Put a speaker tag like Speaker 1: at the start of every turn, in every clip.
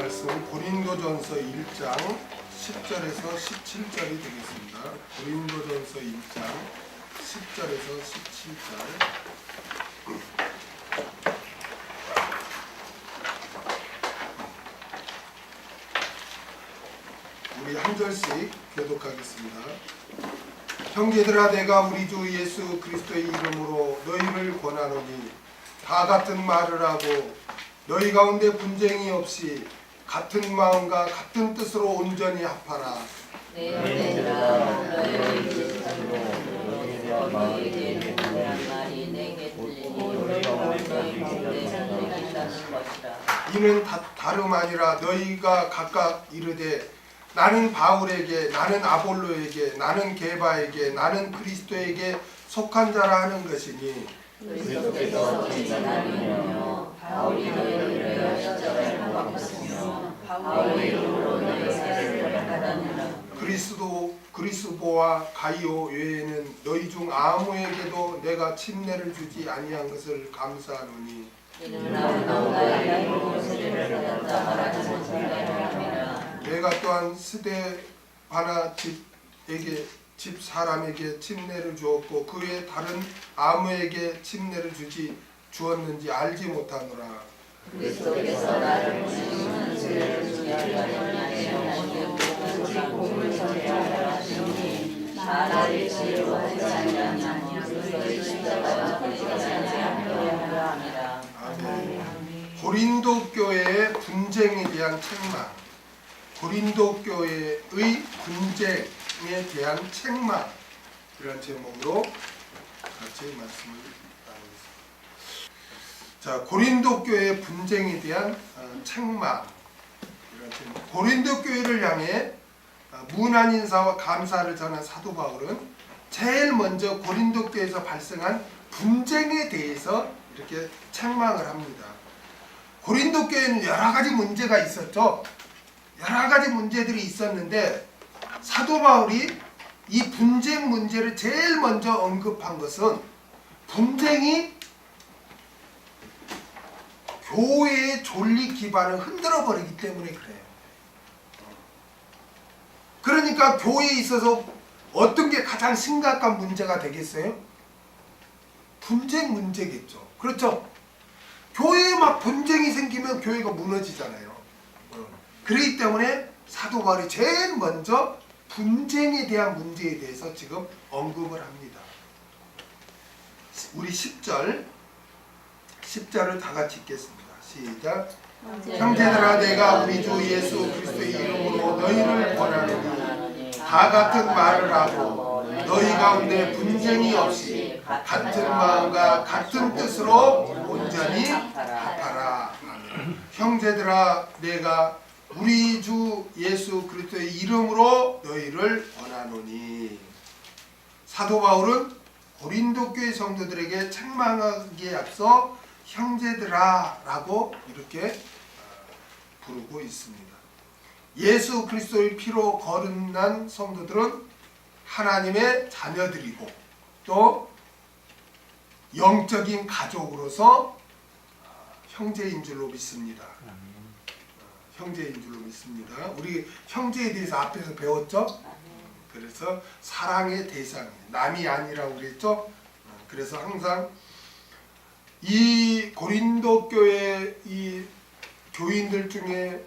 Speaker 1: 말씀 고린도전서 1장 10절에서 17절이 되겠습니다. 고린도전서 1장 10절에서 17절. 우리 한 절씩 교독하겠습니다. 형제들아, 내가 우리 주 예수 그리스도의 이름으로 너희를 권하노니 다 같은 말을 하고 너희 가운데 분쟁이 없이 같은 마음과 같은 뜻으로 온전히 합하라.
Speaker 2: 내 형제들아, 너희의 뜻으로 너희에게 누구란 말이 내게 들리니 너희 가운데 분쟁이 있다는 것이라.
Speaker 1: 이는 다름 아니라 너희가 각각 이르되 나는 바울에게, 나는 아볼로에게, 나는 게바에게, 나는 그리스도에게 속한 자라 하는 것이니
Speaker 2: 그리스도께서 진짜하며 바울이 너희를 위하여 십자가에 못 박혔으며 바울의 이름으로 너희 사슬을 받아내라.
Speaker 1: 그리스도와 가이오 외에는 너희 중 아무에게도 내가 침례를 주지 아니한 것을 감사하노니
Speaker 2: 이는 나의 이름으로 세례를 받았다 말하는 선생님이라.
Speaker 1: 내가 또한 스데바나 집 사람에게 침례를 주었고 그 외에 다른 아무에게 침례를 주었는지 알지 못하노라.
Speaker 2: 그리스도께서 나를 보내시는 세례를 주지 아니하니 어디에 복음을 전하라 하시니 나를 지혜로 하지 아니하니 그리스도의 십자가와 그리스도의 아니하라 함이라.
Speaker 1: 아멘. 고린도 교회의 분쟁에 대한 책망. 고린도 교회의 분쟁에 대한 책망, 이런 제목으로 같이 말씀을 나누겠습니다. 자, 고린도 교회의 분쟁에 대한 책망, 이런 제목. 고린도 교회를 향해 무난 인사와 감사를 전한 사도 바울은 제일 먼저 고린도 교회에서 발생한 분쟁에 대해서 이렇게 책망을 합니다. 고린도 교회는 여러 가지 문제가 있었죠. 여러 가지 문제들이 있었는데 사도 바울이 이 분쟁 문제를 제일 먼저 언급한 것은 분쟁이 교회의 존리 기반을 흔들어 버리기 때문에 그래요. 그러니까 교회에 있어서 어떤 게 가장 심각한 문제가 되겠어요? 분쟁 문제겠죠. 그렇죠? 교회에 막 분쟁이 생기면 교회가 무너지잖아요. 그렇기 때문에 사도 바울이 제일 먼저 분쟁에 대한 문제에 대해서 지금 언급을 합니다. 우리 10절을 다 같이 읽겠습니다. 시작. 형제들아, 내가 우리 주 예수 그리스도의 이름으로 너희를 권하노니 다 같은 말을 하고 너희 가운데 분쟁이 없이 같은 마음과 같은 뜻으로 온전히 합하라. 형제들아, 내가 우리 주 예수 그리스도의 이름으로 너희를 권하노니. 사도 바울은 고린도 교회 성도들에게 책망하기에 앞서 형제들아 라고 이렇게 부르고 있습니다. 예수 그리스도의 피로 거듭난 성도들은 하나님의 자녀들이고 또 영적인 가족으로서 형제인 줄로 믿습니다. 형제인 줄로 믿습니다. 우리 형제에 대해서 앞에서 배웠죠? 그래서 사랑의 대상이 남이 아니라고 그랬죠? 그래서 항상 이 고린도 교회 이 교인들 중에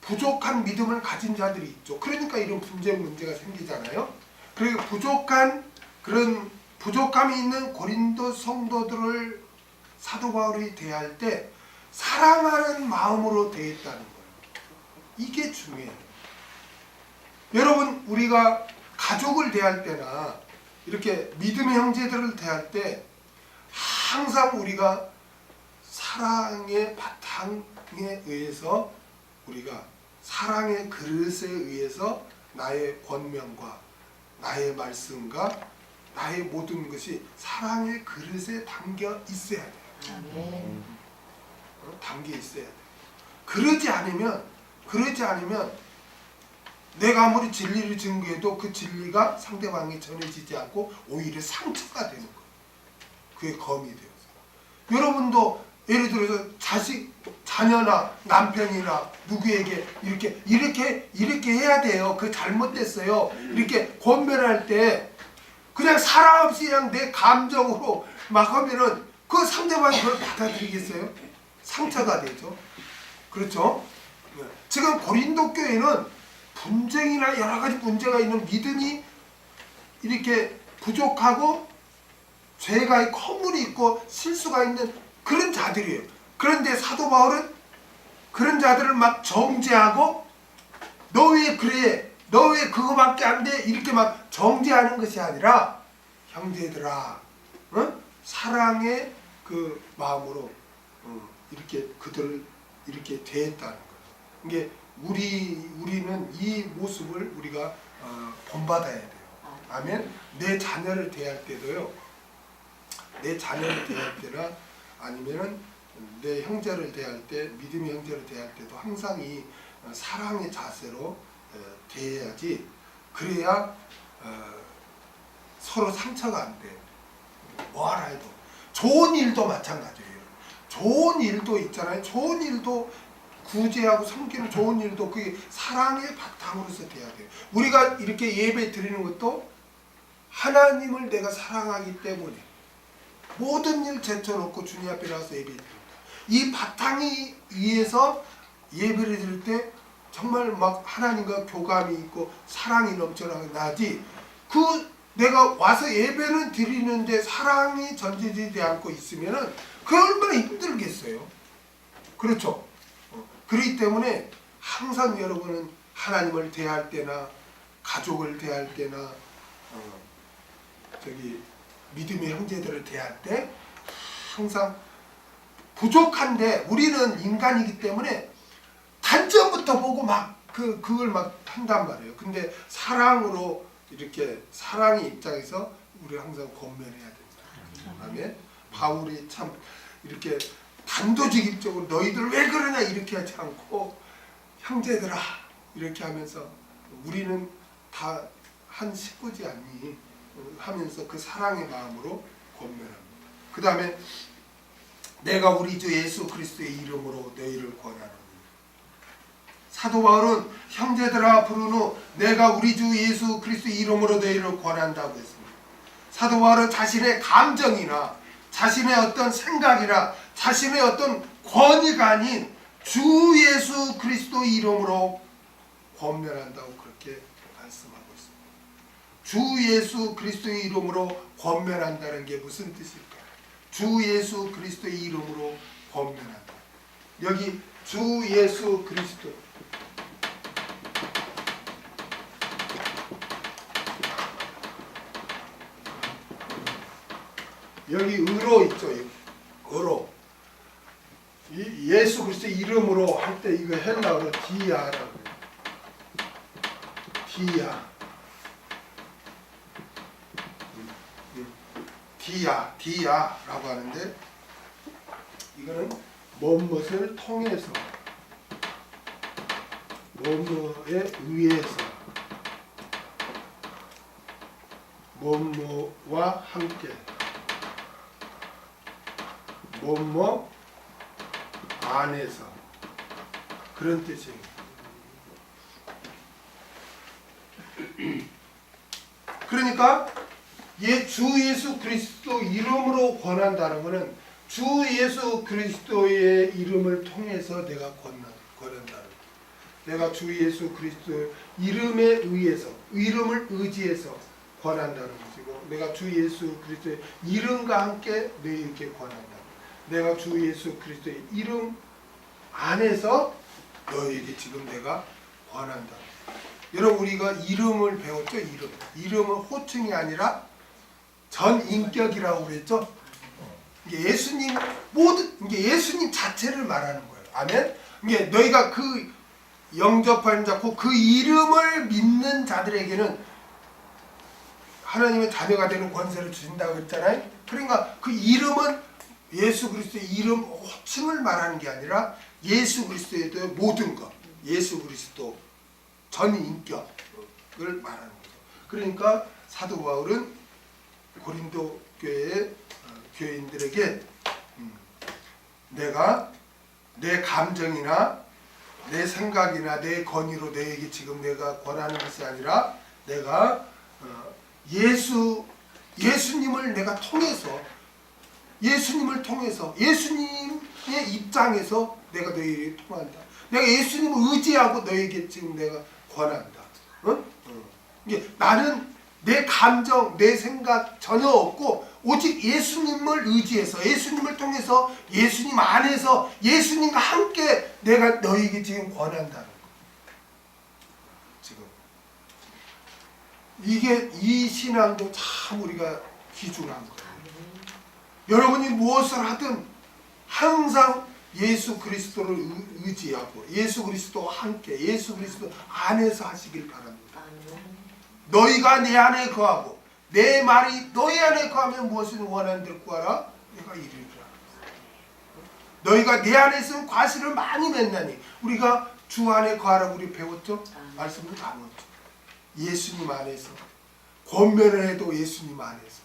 Speaker 1: 부족한 믿음을 가진 자들이 있죠. 그러니까 이런 분쟁 문제가 생기잖아요. 그리고 그런 부족함이 있는 고린도 성도들을 사도 바울이 대할 때 사랑하는 마음으로 대했다는 거예요. 이게 중요해요. 여러분, 우리가 가족을 대할 때나 이렇게 믿음의 형제들을 대할 때 항상 우리가 사랑의 바탕에 의해서 우리가 사랑의 그릇에 의해서 나의 권면과 나의 말씀과 나의 모든 것이 사랑의 그릇에 담겨 있어야 돼요. 담겨 있어야 돼요. 그러지 않으면 내가 아무리 진리를 증거해도 그 진리가 상대방에 전해지지 않고 오히려 상처가 되는 거예요. 그게 검이 되어서. 여러분도 예를 들어서 자녀나 남편이나 누구에게 이렇게 해야 돼요. 그 잘못됐어요. 이렇게 권면할 때 그냥 사랑 없이 그냥 내 감정으로 막 하면은 그 상대방이 그걸 받아들이겠어요? 상처가 되죠. 그렇죠? 지금 고린도 교회는 분쟁이나 여러 가지 문제가 있는 믿음이 이렇게 부족하고 죄가 허물이 있고 실수가 있는 그런 자들이에요. 그런데 사도 바울은 그런 자들을 막 정죄하고 너 왜 그래? 너 왜 그거밖에 안 돼? 이렇게 막 정죄하는 것이 아니라 형제들아, 사랑의 그 마음으로 이렇게 그들을 이렇게 대했다는 거예요. 이게 우리는 이 모습을 우리가 본받아야 돼요. 아멘. 내 자녀를 대할 때도요. 내 자녀를 대할 때나 아니면은 내 형제를 대할 때, 믿음의 형제를 대할 때도 항상 이 사랑의 자세로 대해야지. 그래야 서로 상처가 안 돼. 뭐하라 해도. 좋은 일도 마찬가지예요. 좋은 일도 있잖아요. 좋은 일도 구제하고 섬기는 좋은 일도 그게 사랑의 바탕으로서 돼야 돼요. 우리가 이렇게 예배 드리는 것도 하나님을 내가 사랑하기 때문에 모든 일 제쳐놓고 주님 앞에 나와서 예배 드립니다. 이 바탕이 위에서 예배를 드릴 때 정말 막 하나님과 교감이 있고 사랑이 넘쳐나지. 내가 와서 예배는 드리는데 사랑이 전제되지 않고 있으면은 그 얼마나 힘들겠어요. 그렇죠? 그렇기 때문에 항상 여러분은 하나님을 대할 때나 가족을 대할 때나 믿음의 형제들을 대할 때 항상 부족한데 우리는 인간이기 때문에 단점부터 보고 막 그걸 막 한단 말이에요. 근데 사랑으로 이렇게 사랑의 입장에서 우리 항상 권면해야 됩니다. 아멘. 바울이 참 이렇게 단도직입적으로 너희들 왜 그러냐 이렇게 하지 않고 형제들아 이렇게 하면서 우리는 다 한 식구지 않니 하면서 그 사랑의 마음으로 권면합니다. 그 다음에 내가 우리 주 예수 그리스도의 이름으로 너희를 권하노니. 사도 바울은 형제들아 부른 후 내가 우리 주 예수 그리스도의 이름으로 너희를 권한다고 했습니다. 사도 바울은 자신의 감정이나 자신의 어떤 생각이나 자신의 어떤 권위가 아닌 주 예수 그리스도 이름으로 권면한다고 그렇게 말씀하고 있습니다. 주 예수 그리스도의 이름으로 권면한다는 게 무슨 뜻일까요? 주 예수 그리스도의 이름으로 권면한다. 여기 주 예수 그리스도 여기 의로 있죠. 의로. 이 예수 그리스도의 이름으로 할 때 이거 헬라어로 디아라고 해요. 디아라고 하는데 이거는 무엇을 통해서 무엇에 의해서 무엇과 함께 무엇 안에서 그런 뜻이에요. 그러니까 주 예수 그리스도 이름으로 권한다는 것은 주 예수 그리스도의 이름을 통해서 내가 권한다는 거예요. 내가 주 예수 그리스도 이름에 의해서 이름을 의지해서 권한다는 것이고 내가 주 예수 그리스도의 이름과 함께 너희에게 권한다. 내가 주 예수 그리스도의 이름 안에서 너희에게 지금 내가 권한다. 여러분 우리가 이름을 배웠죠. 이름은 호칭이 아니라 전인격이라고 그랬죠. 이게 예수님 이게 예수님 자체를 말하는 거예요. 아멘. 이게 너희가 그 영접하는 자고 그 이름을 믿는 자들에게는 하나님의 자녀가 되는 권세를 주신다고 했잖아요. 그러니까 그 이름은 예수 그리스도의 이름 호칭을 말하는 게 아니라 예수 그리스도의 모든 것, 예수 그리스도 전인격을 말하는 거죠. 그러니까 사도 바울은 고린도 교회의 교인들에게 내가 내 감정이나 내 생각이나 내 권위로 너에게 지금 내가 권하는 것이 아니라 내가 예수님을 내가 통해서 예수님의 입장에서 내가 너에게 통한다. 내가 예수님을 의지하고 너에게 지금 내가 권한다. 이게 나는 내 감정, 내 생각 전혀 없고 오직 예수님을 의지해서 예수님을 통해서 예수님 안에서 예수님과 함께 내가 너에게 지금 권한다는 거. 지금 이게 이 신앙도 참 우리가 귀중한 거예요. 여러분이 무엇을 하든 항상 예수 그리스도를 의지하고 예수 그리스도와 함께 예수 그리스도 안에서 하시길 바랍니다. 너희가 내 안에 거하고 내 말이 너희 안에 거하면 무엇을 원하는 대로 구하라 내가 이루리라. 너희가 내 안에 있으면 과실을 많이 맺나니 우리가 주 안에 거하라고 우리 배웠죠? 말씀을 나눴죠. 예수님 안에서 권면을 해도 예수님 안에서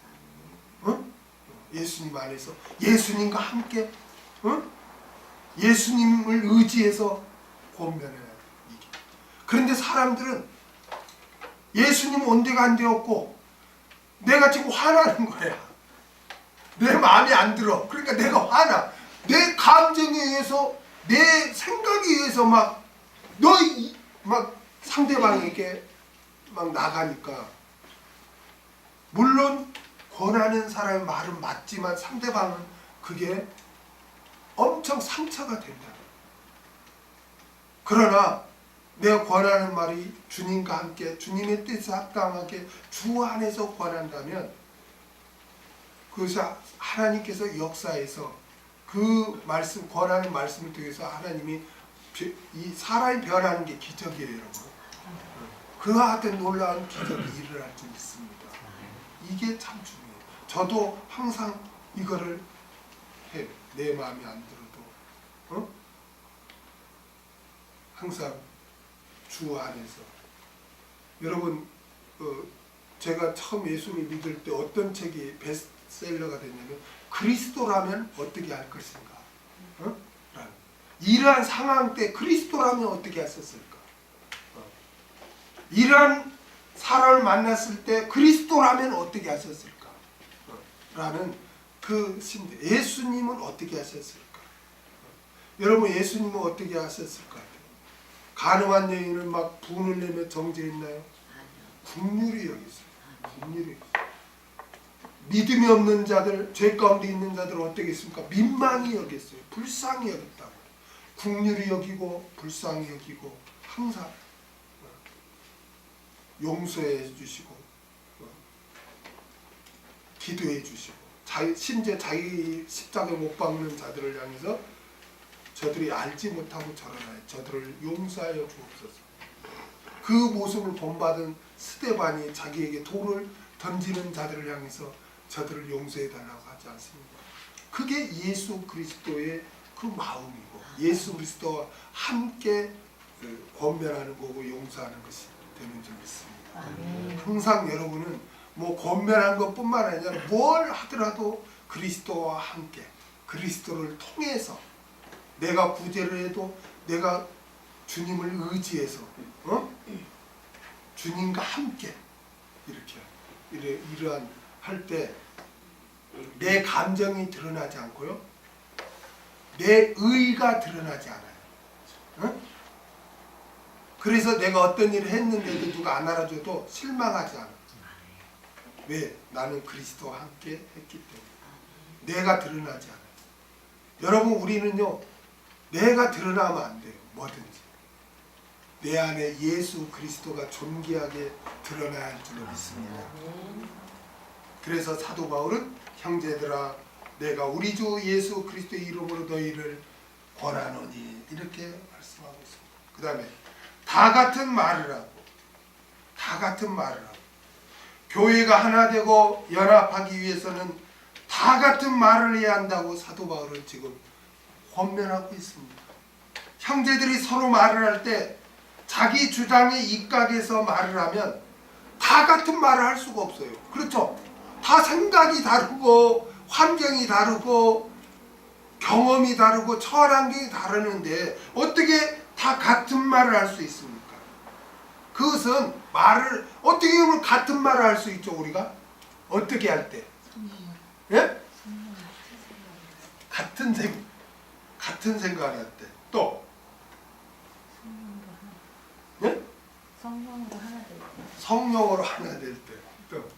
Speaker 1: 예수님 안에서 예수님과 함께 예수님을 의지해서 권면해야 돼. 그런데 사람들은 예수님 온데가 안 되었고 내가 지금 화나는 거야. 내 마음에 안 들어. 그러니까 내가 화나. 내 감정에 의해서 내 생각에 의해서 막 상대방에게 막 나가니까 물론 권하는 사람의 말은 맞지만 상대방은 그게 엄청 상처가 된다. 그러나 내가 권하는 말이 주님과 함께 주님의 뜻에 합당하게 주 안에서 권한다면 그것이 하나님께서 역사에서 그 말씀 권하는 말씀을 통해서 하나님이 이 사람이 변하는 게 기적이에요, 여러분. 그와 같은 놀라운 기적이 일어날 줄 믿습니다. 이게 참 중요해요. 저도 항상 이거를 해요. 내 마음이 안 들어도 항상 주 안에서. 여러분 제가 처음 예수를 믿을 때 어떤 책이 베스트셀러가 됐냐면 그리스도라면 어떻게 할 것인가. 이러한 상황 때 그리스도라면 어떻게 했었을까. 이러한 사람을 만났을 때 그리스도라면 어떻게 하셨을까 라는 그 신대. 예수님은 어떻게 하셨을까. 여러분 예수님은 어떻게 하셨을까. 가늠한 여인을 막 분을 내며 정죄했나요? 긍휼히 여겼어요. 긍휼히. 믿음이 없는 자들, 죄 가운데 있는 자들은 어떻게 했습니까? 민망히 여겼어요. 불쌍히 여겼다고. 긍휼히 여기고 불쌍히 여기고 항상 용서해 주시고 기도해 주시고 심지어 자기 십자가에 못 박는 자들을 향해서 저들이 알지 못하고 저러나요. 저들을 용서하여 주옵소서. 그 모습을 본받은 스데반이 자기에게 돌을 던지는 자들을 향해서 저들을 용서해 달라고 하지 않습니까? 그게 예수 그리스도의 그 마음이고 예수 그리스도와 함께 권면하는 거고 용서하는 것이 되는 줄 믿습니다. 항상 여러분은 뭐 권면한 것뿐만 아니라 뭘 하더라도 그리스도와 함께 그리스도를 통해서 내가 구제를 해도 내가 주님을 의지해서 주님과 함께 이렇게 이러한 할 때 내 감정이 드러나지 않고요 내 의가 드러나지 않아요. 그래서 내가 어떤 일을 했는데도 누가 안 알아줘도 실망하지 않아. 왜? 나는 그리스도와 함께 했기 때문에 내가 드러나지 않아요. 여러분 우리는요 내가 드러나면 안 돼요. 뭐든지 내 안에 예수 그리스도가 존귀하게 드러나야 할 줄로 믿습니다. 그래서 사도 바울은 형제들아 내가 우리 주 예수 그리스도의 이름으로 너희를 권하노니 이렇게 말씀하고 있습니다. 그 다음에 다 같은 말을 하고 교회가 하나 되고 연합하기 위해서는 다 같은 말을 해야 한다고 사도 바울은 지금 권면하고 있습니다. 형제들이 서로 말을 할 때 자기 주장에 입각해서 말을 하면 다 같은 말을 할 수가 없어요. 그렇죠? 다 생각이 다르고 환경이 다르고 경험이 다르고 처한 환경이 다르는데 어떻게 다 같은 말을 할 수 있습니까? 그것은 말을 어떻게 하면 같은 말을 할 수 있죠? 우리가 어떻게 할 때? 예? 같은 생각을 할 때. 또 예?
Speaker 2: 성령으로 하나 될 때.
Speaker 1: 성령으로 하나 될 때. 또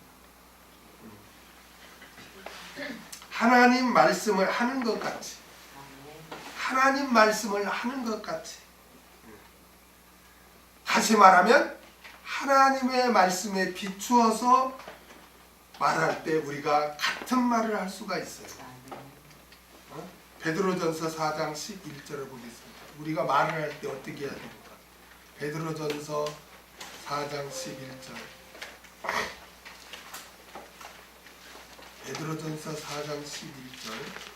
Speaker 1: 하나님 말씀을 하는 것 같이. 하나님 말씀을 하는 것 같이. 다시 말하면 하나님의 말씀에 비추어서 말할 때 우리가 같은 말을 할 수가 있어요. 베드로전서 4장 11절을 보겠습니다. 우리가 말을 할 때 어떻게 해야 됩니까? 베드로전서 4장 11절. 베드로전서 4장 11절.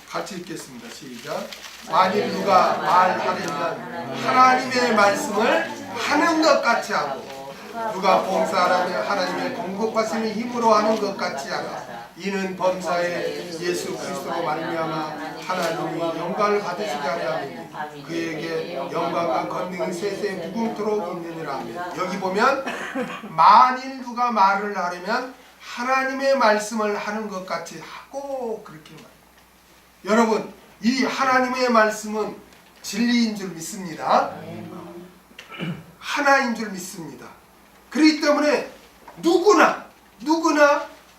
Speaker 1: 같이 읽겠습니다. 시작. 만일 누가 말하려면 하나님의 말씀을 하는 것 같이 하고 누가 봉사하려면 하나님의 공급하시는 힘으로 하는 것 같이 하라. 이는 범사에 예수 그리스도로 말미암아 하나님이 영광을 받으시게 하려 함이니 그에게 영광과 권능이 세세 무궁토록 있느니라. 여기 보면 만일 누가 말을 하려면 하나님의 말씀을 하는 것 같이 하고 그렇게 말해요. 여러분, 이 하나님의 말씀은 진리인 줄 믿습니다. 하나인 줄 믿습니다. 그렇기 때문에 누구나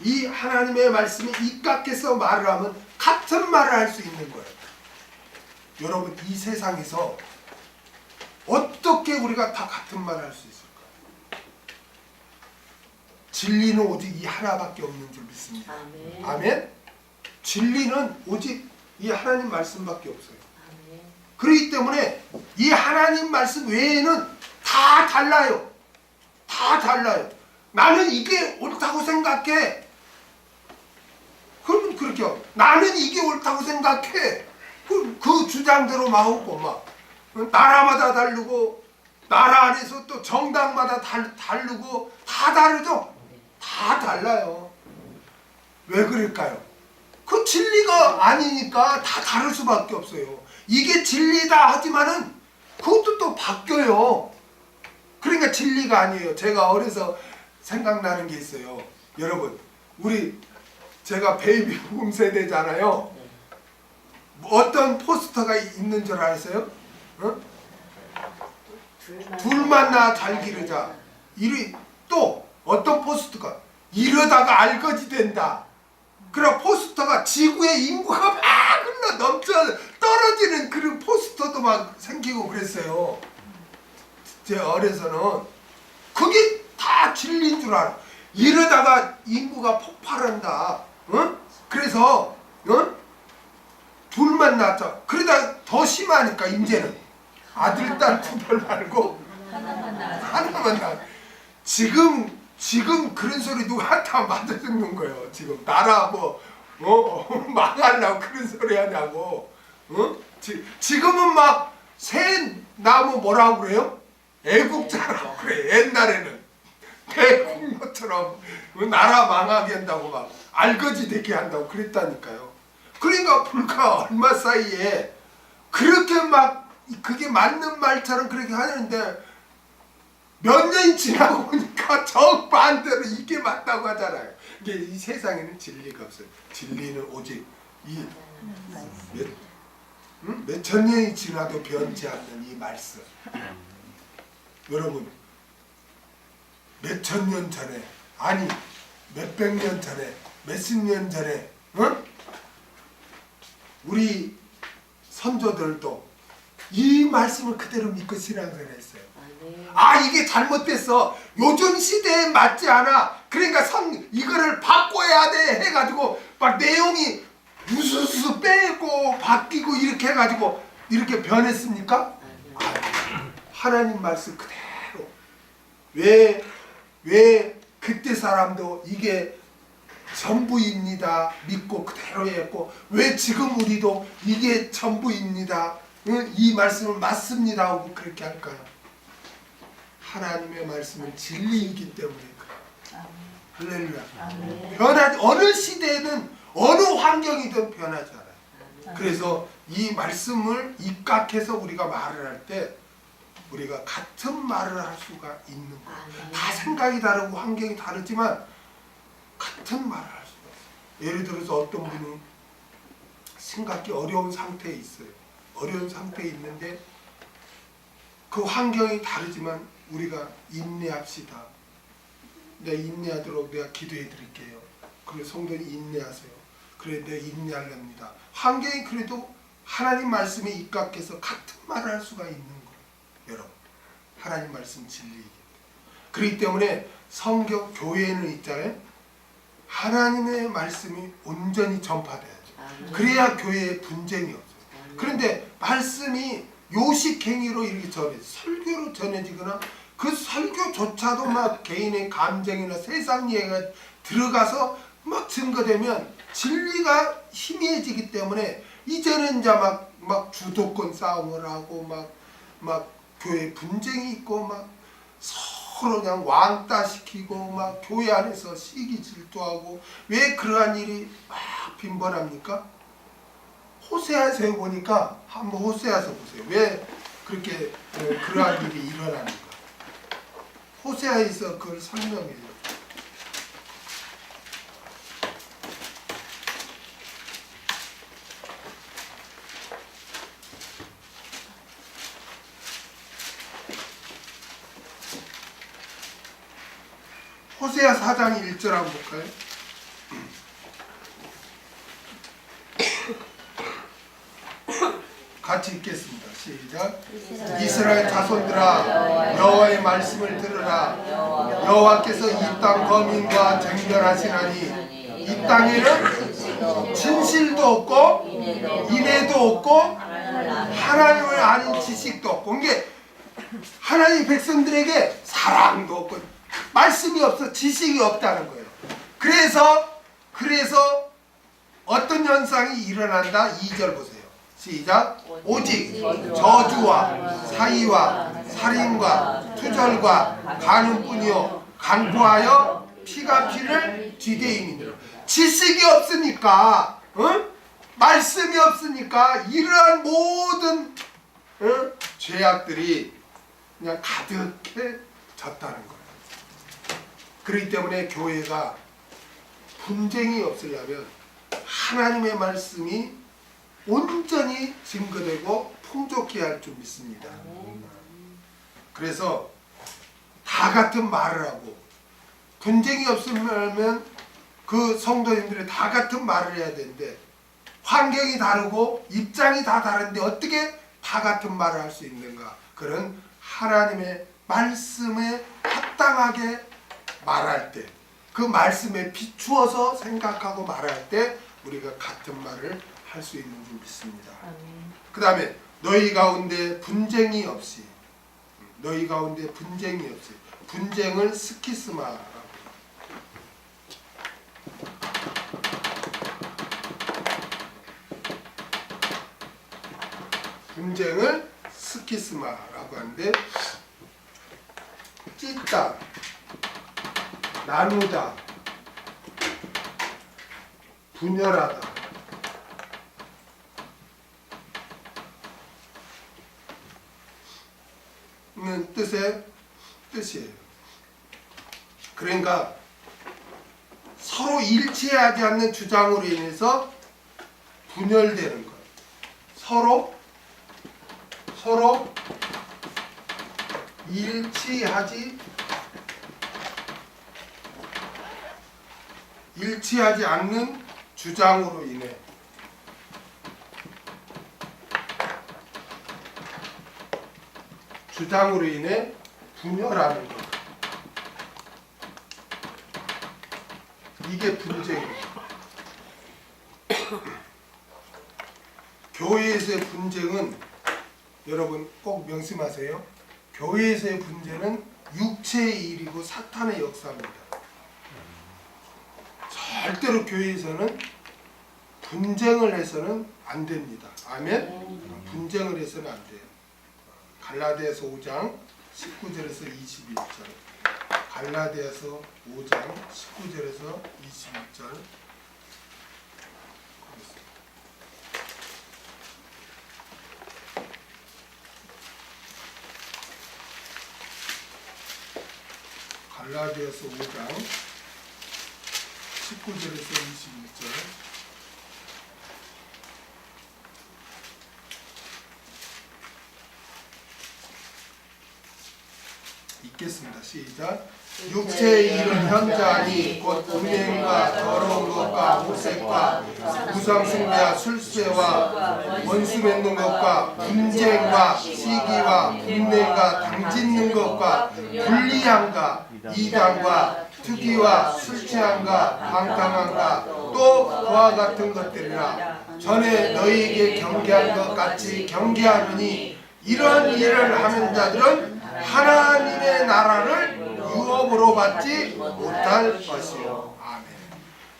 Speaker 1: 이 하나님의 말씀에 입각해서 말을 하면 같은 말을 할 수 있는 거예요. 여러분, 이 세상에서 어떻게 우리가 다 같은 말을 할 수 있을까? 진리는 오직 이 하나밖에 없는 줄 믿습니다. 아멘. 진리는 오직 이 하나님 말씀밖에 없어요. 그렇기 때문에 이 하나님 말씀 외에는 다 달라요. 다 달라요. 나는 이게 옳다고 생각해. 그럼 그렇게 나는 이게 옳다고 생각해. 그 주장대로 마오고 막 나라마다 다르고 나라 안에서 또 정당마다 다르고 다 다르죠. 다 달라요. 왜 그럴까요? 그 진리가 아니니까 다 다를 수밖에 없어요. 이게 진리다 하지만은 그것도 또 바뀌어요. 그러니까 진리가 아니에요. 제가 어려서 생각나는 게 있어요. 여러분, 제가 베이비 붐 세대잖아요. 어떤 포스터가 있는 줄 아세요? 어? 둘 만나 잘 기르자. 또 어떤 포스터가 이러다가 알거지 된다. 그런 포스터가 지구의 인구가 막 흘러 넘쳐 떨어지는 그런 포스터도 막 생기고 그랬어요. 제 어려서는 그게 다 진리인 줄 알아. 이러다가 인구가 폭발한다. 그래서 둘만 낳자. 그러다 더 심하니까 이제는 아들 딸 구별 말고 하나만 낳아. 지금 그런 소리 누구한테 맞아 죽는 거예요. 지금 나라 망하려고 그런 소리 하냐고. 지금은 막 새 나무 뭐라고 그래요? 애국자라고 그래. 옛날에는 대국노처럼 나라 망하게 한다고 막 알거지 되게 한다고 그랬다니까요. 그러니까 불과 얼마 사이에 그렇게 막 그게 맞는 말처럼 그렇게 하는데 몇 년이 지나고 보니까 정반대로 이게 맞다고 하잖아요. 이게 이 세상에는 진리가 없어요. 진리는 오직 이 몇천 년이 지나도 변치 않는 이 말씀. 여러분, 몇천 년 전에, 아니 몇백 년 전에, 몇십 년 전에 우리 선조들도 이 말씀을 그대로 믿고 신앙을 했어요. 아, 이게 잘못됐어. 요즘 시대에 맞지 않아. 그러니까 이거를 바꿔야 돼 해가지고 막 내용이 우수수 빼고 바뀌고 이렇게 해가지고 이렇게 변했습니까? 하나님 말씀 그대로. 왜 그때 사람도 이게 전부입니다 믿고 그대로 했고, 왜 지금 우리도 이게 전부입니다, 이 말씀은 맞습니다 하고 그렇게 할까요? 하나님의 말씀은 진리이기 때문에 그래. 할렐루야.
Speaker 2: 아멘.
Speaker 1: 변하지 어느 시대에는 어느 환경이든 변하지 않아요. 그래서 이 말씀을 입각해서 우리가 말을 할 때 우리가 같은 말을 할 수가 있는 거예요. 다 생각이 다르고 환경이 다르지만 같은 말을 할 수가 있어요. 예를 들어서 어떤 분이 심각히 어려운 상태에 있어요. 어려운 상태에 있는데 그 환경이 다르지만 우리가 인내합시다. 내가 인내하도록 내가 기도해 드릴게요. 그리고 성도님 인내하세요. 그래 내가 인내하렵니다. 환경이 그래도 하나님 말씀에 입각해서 같은 말을 할 수가 있는 거예요. 여러분 하나님 말씀 진리이기 때문에. 그렇기 때문에 성경 교회는 있잖아요. 하나님의 말씀이 온전히 전파돼야죠. 그래야 교회에 분쟁이 없어요. 그런데 말씀이 요식행위로 이렇게 설교로 전해지거나 그 설교조차도 막 개인의 감정이나 세상 이해가 들어가서 막 증거되면 진리가 희미해지기 때문에 이제는 이제 막 주도권 싸움을 하고 막 교회 분쟁이 있고 막 서로 그냥 왕따 시키고 막 교회 안에서 시기 질투하고 왜 그러한 일이 막 빈번합니까? 호세아서 보니까 한번 호세아서 보세요. 왜 그렇게 그러한 일이 일어나는가? 호세아에서 그걸 설명해요. 호세아 4장 1절 한번 볼까요? 같이 읽겠습니다. 시작. 이스라엘 자손들아 여호와의 말씀을 들으라. 여호와께서 이 땅 거민과 쟁변하시나니 이 땅에는 진실도 없고 인애도 없고 하나님을 아는 지식도 없고 이게 하나님 백성들에게 사랑도 없고 말씀이 없어 지식이 없다는 거예요. 그래서 어떤 현상이 일어난다. 2절 보세요. 시작. 오직 저주와 사위와 살인과 투절과 간음뿐이요 강포하여 피가 피를 뒤대임이니라. 지식이 없으니까 말씀이 없으니까 이러한 모든 죄악들이 그냥 가득해졌다는 거예요. 그렇기 때문에 교회가 분쟁이 없으려면 하나님의 말씀이 온전히 증거되고 풍족해야 할 줄 믿습니다. 그래서 다 같은 말을 하고 분쟁이 없으면 그 성도님들이 다 같은 말을 해야 되는데 환경이 다르고 입장이 다 다른데 어떻게 다 같은 말을 할 수 있는가? 그런 하나님의 말씀에 합당하게 말할 때 그 말씀에 비추어서 생각하고 말할 때 우리가 같은 말을 할 수 있는 줄 믿습니다. 그 다음에 너희 가운데 분쟁이 없이 분쟁을 스키스마라고 분쟁을 스키스마라고 하는데 찢다, 나누다, 분열하다 는 뜻이에요. 그러니까 서로 일치하지 않는 주장으로 인해서 분열되는 거예요. 서로 일치하지 않는 주장으로 인해 분열하는 것. 이게 분쟁이에요. 교회에서의 분쟁은 여러분 꼭 명심하세요. 교회에서의 분쟁은 육체의 일이고 사탄의 역사입니다. 절대로 교회에서는 분쟁을 해서는 안 됩니다. 아멘? 분쟁을 해서는 안 돼요. 갈라디아서 5장 19절에서 21절, 갈라디아서 5장 19절에서 21절. 갈라디아서 5장 19절에서 21절. 읽겠습니다. 시작. 육체의 일은 현저하니 곧 음행과 더러운 것과 호색과 우상숭배와 술세와 원수 맺는 것과 분쟁과 시기와 분내가 당짓는 것과 불리함과 이단과 투기와 술취함과 방탕함과 또 그와 같은 것들이라. 전에 너희에게 경계한 것 같이 경계하느니 이런 일을 하는 자들은 하나님의 나라를 유업으로 받지 못할 것이요. 아멘.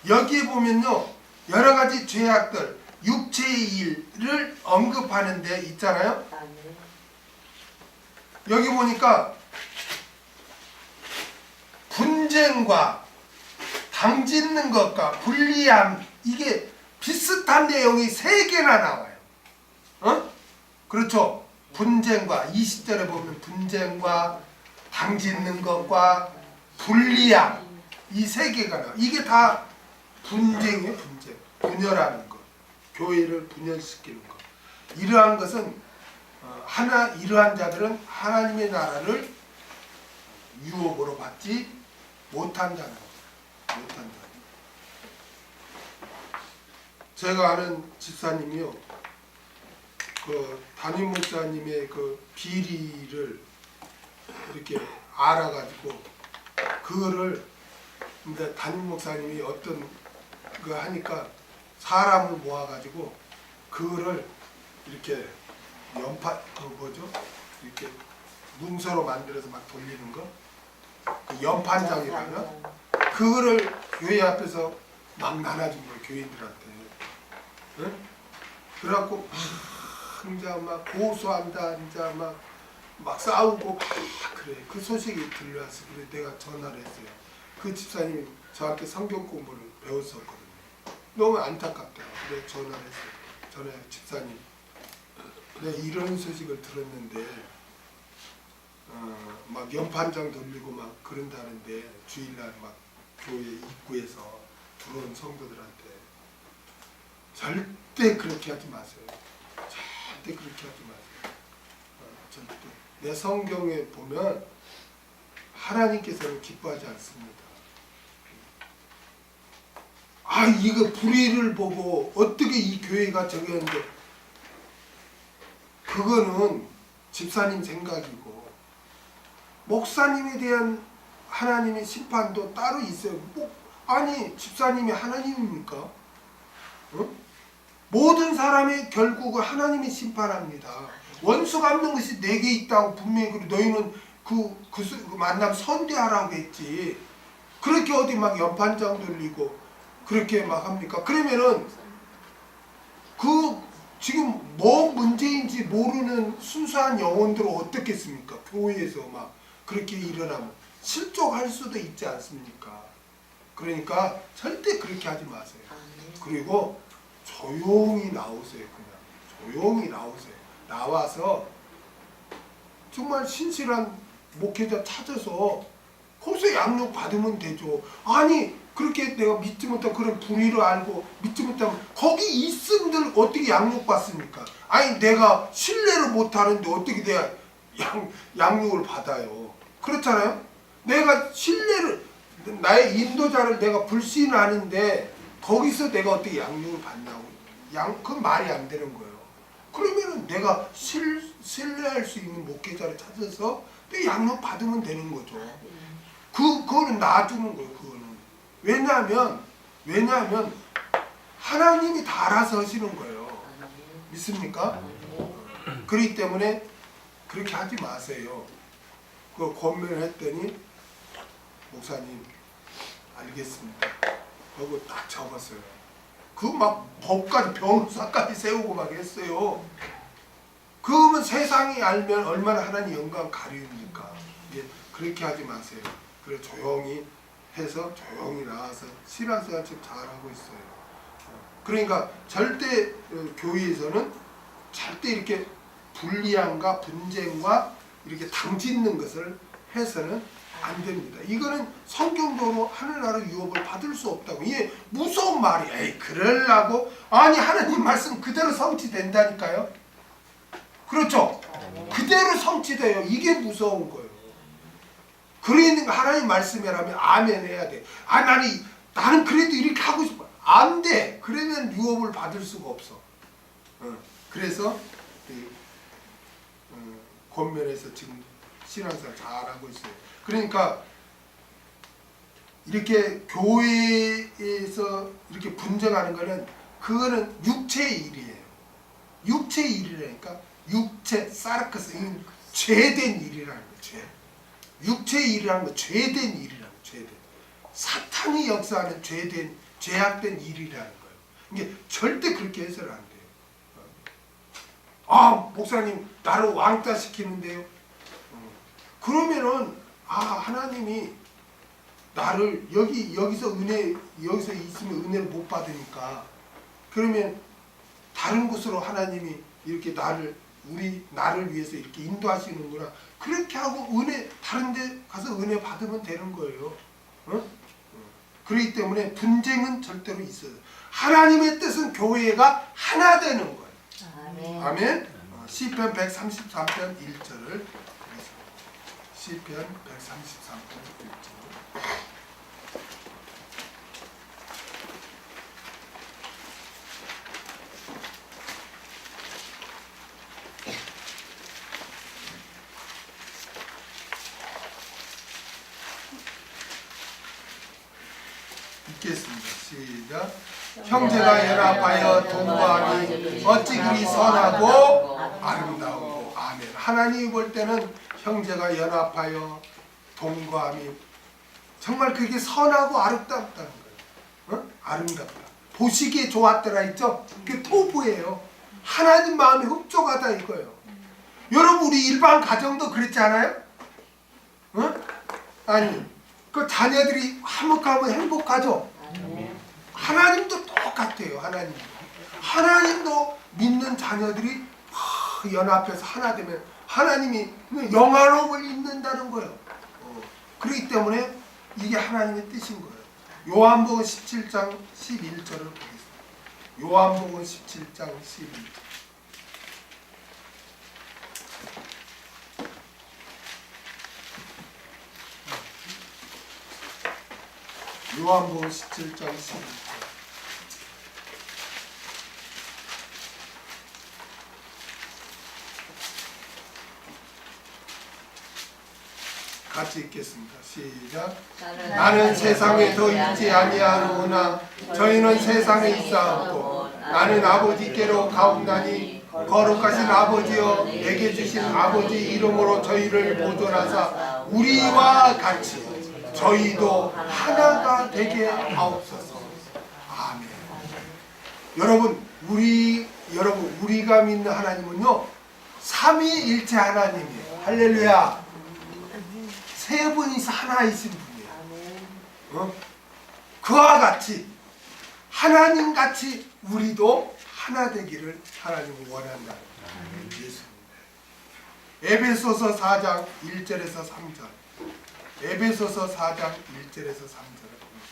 Speaker 1: 여기에 보면요, 여러 가지 죄악들, 육체의 일을 언급하는 데 있잖아요. 여기 보니까 분쟁과 당짓는 것과 불리함, 이게 비슷한 내용이 3개나 나와요. 그렇죠? 분쟁과 20절에 보면 분쟁과 당짓는 것과 불리함, 이 3개가 나와요. 이게 다 분쟁이에요. 분쟁, 분열하는 것, 교회를 분열시키는 것. 이러한 것은 이러한 자들은 하나님의 나라를 유업으로 받지 못한다는 거죠. 못한다. 제가 아는 집사님이요, 그 담임 목사님의 그 비리를 이렇게 알아가지고 그거를 근데 담임 목사님이 어떤 거 하니까 사람을 모아가지고 그거를 이렇게 연판 이렇게 문서로 만들어서 막 돌리는 거, 그 연판장이라면 그거를 교회 앞에서 막 나눠준 거예요, 교인들한테. 응? 그래갖고 이제 막 고소한다, 이제 막 싸우고 그래. 그 소식이 들려왔어. 그래 내가 전화를 했어요. 그 집사님이 저한테 성경 공부를 배웠었거든요. 너무 안타깝더라고. 그래 전화를 했어요. 전에 집사님, 내가 이런 소식을 들었는데 막 연판장 돌리고 막 그런다는데 주일날 막 교회 입구에서 들어온 성도들한테 절대 그렇게 하지 마세요. 절대 그렇게 하지 마세요. 절대. 내 성경에 보면 하나님께서는 기뻐하지 않습니다. 이거 불의를 보고 어떻게 이 교회가 저기였는데, 그거는 집사님 생각이고 목사님에 대한 하나님의 심판도 따로 있어요. 아니 집사님이 하나님입니까? 모든 사람의 결국은 하나님이 심판합니다. 원수 갚는 것이 내게 있다고 분명히. 그리고 너희는 그 만남 선대하라고 했지. 그렇게 어디 막 연판장 돌리고 그렇게 막 합니까? 그러면은 그 지금 뭐 문제인지 모르는 순수한 영혼들은 어떻겠습니까? 교회에서 막 그렇게 일어나면 실족할 수도 있지 않습니까? 그러니까 절대 그렇게 하지 마세요. 그리고 조용히 나오세요. 그냥 조용히 나오세요. 나와서 정말 신실한 목회자 찾아서 거기서 양육 받으면 되죠. 아니 그렇게 내가 믿지 못한 그런 불의를 알고 믿지 못하면 거기 있음들 어떻게 양육 받습니까? 아니 내가 신뢰를 못하는데 어떻게 내가 양육을 받아요? 그렇잖아요. 내가 신뢰를, 나의 인도자를 내가 불신하는데 거기서 내가 어떻게 양육을 받냐고. 그건 말이 안 되는 거예요. 그러면은 내가 신뢰할 수 있는 목회자를 찾아서 또 양육 받으면 되는 거죠. 그거는 놔두는 거예요. 그거는. 왜냐하면 하나님이 다 알아서 하시는 거예요. 믿습니까? 그렇기 때문에 그렇게 하지 마세요. 그 권면을 했더니 목사님 알겠습니다. 그리고 딱 접었어요. 그 막 법까지 변호사까지 세우고 막 했어요. 그러면 세상이 알면 얼마나 하나님 영광 가리웁니까? 예, 그렇게 하지 마세요. 그래 조용히 해서 조용히 나와서 신앙생활 좀 잘하고 있어요. 그러니까 절대 교회에서는 절대 이렇게 불리함과 분쟁과 이렇게 당짓는 것을 해서는 안 됩니다. 이거는 성경도로 하늘나라 유업을 받을 수 없다고. 이게 무서운 말이야. 에이, 그러려고? 아니, 하나님 말씀 그대로 성취된다니까요. 그렇죠? 그대로 성취돼요. 이게 무서운 거예요. 그러니까 하나님 말씀이라면 아멘 해야 돼. 아, 나는 그래도 이렇게 하고 싶어. 안 돼. 그러면 유업을 받을 수가 없어. 그래서 권면에서 지금 신앙생활 잘하고 있어요. 그러니까 이렇게 교회에서 이렇게 분쟁하는 거는 그거는 육체의 일이에요. 육체의 일이라니까. 육체, 사르크스, 죄된 일이라는 거예요. 죄. 육체의 일이라는 건 죄된 일이라는 거예요. 죄된. 사탄이 역사하는 죄악된 일이라는 거예요. 이게 절대 그렇게 해서는 안 돼요. 아, 목사님 나를 왕따 시키는데요. 그러면은 하나님이 나를 여기서 있으면 은혜를 못 받으니까 그러면 다른 곳으로 하나님이 이렇게 나를 위해서 이렇게 인도하시는구나. 그렇게 하고 다른 데 가서 은혜 받으면 되는 거예요. 그렇기 때문에 분쟁은 절대로 있어요. 하나님의 뜻은 교회가 하나 되는 거예요.
Speaker 2: 아멘.
Speaker 1: 아멘. 시편 133편 1절을 시편 133편 1절. 읽겠습니다. 시작. 형제가 연합하여 동거함이 어찌 그리 선하고 아름다우고. 아멘. 하나님이 볼 때는 형제가 연합하여 동거함이 정말 그게 선하고 아름답다는 거예요. 아름답다. 보시기에 좋았더라 했죠? 그게 토부예요. 하나님 마음이 흡족하다 이거예요. 여러분 우리 일반 가정도 그렇지 않아요? 아니 그 자녀들이 화목하면 행복하죠? 하나님도 똑같아요. 하나님도 믿는 자녀들이 연합해서 하나 되면 하나님이 영화로움을 입는다는 거예요. 그렇기 때문에 이게 하나님의 뜻인 거예요. 요한복음 17장 11절을 보겠습니다. 요한복음 17장 11절. 요한복음 17장 11절. 같이 읽겠습니다. 시작. 나는 세상에 더 있지 아니하노나 저희는 세상에 있사옵고 나는 아버지께로 가옵나니 거룩하신 아버지여 내게 주신 아버지 이름으로 저희를 보존하사 우리와 같이 저희도 하나가 되게 하옵소서. 아멘. 여러분 우리가 믿는 하나님은요 삼위일체 하나님이에요. 할렐루야. 세 분이서 하나이신 분이에요. 그와 같이 하나님 같이 우리도 하나 되기를 하나님은 원한다. 예수님. 에베소서 4장 1절에서 3절. 에베소서 4장 1절에서 3절을 봅니다.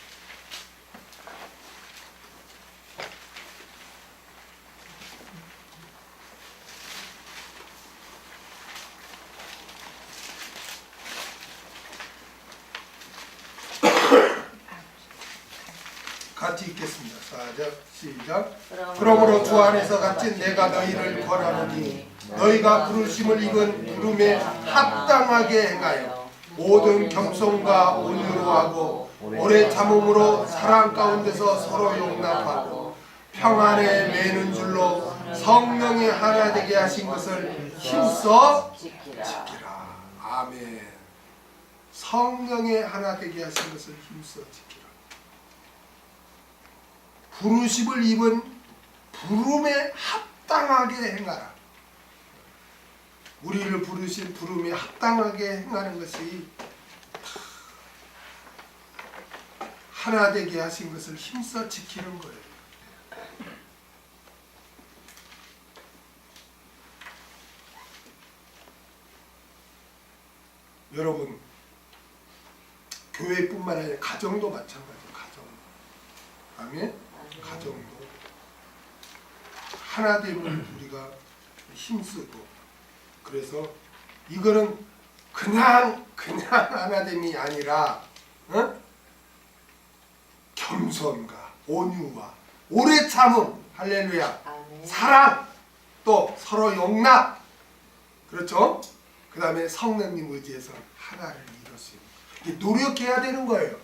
Speaker 1: 같이 읽겠습니다. 4절 시작. 그러므로 주 안에서 같이 내가 너희를 권하노니 너희가 부르심을 입은 부름에 합당하게 행하여 모든 겸손과 온유로 하고 오래 참음으로 사랑 가운데서 서로 용납하고 평안에 매는 줄로 성령이 하나 되게 하신 것을 힘써 지키라. 아멘. 성령의 하나 되게 하신 것을 힘써 지키라. 부르심을 입은 부름에 합당하게 행하라. 우리를 부르신 부름에 합당하게 행하는 것이 하나 되게 하신 것을 힘써 지키는 거예요. 여러분, 교회뿐만 아니라 가정도 마찬가지예요. 가정. 아멘? 가정도 하나됨을 우리가 힘쓰고, 그래서 이거는 그냥 하나됨이 아니라 겸손과 온유와 오래 참음, 할렐루야, 사랑, 또 서로 용납, 그렇죠? 그 다음에 성령님 의지해서 하나를 이룰 수 있는, 노력해야 되는 거예요.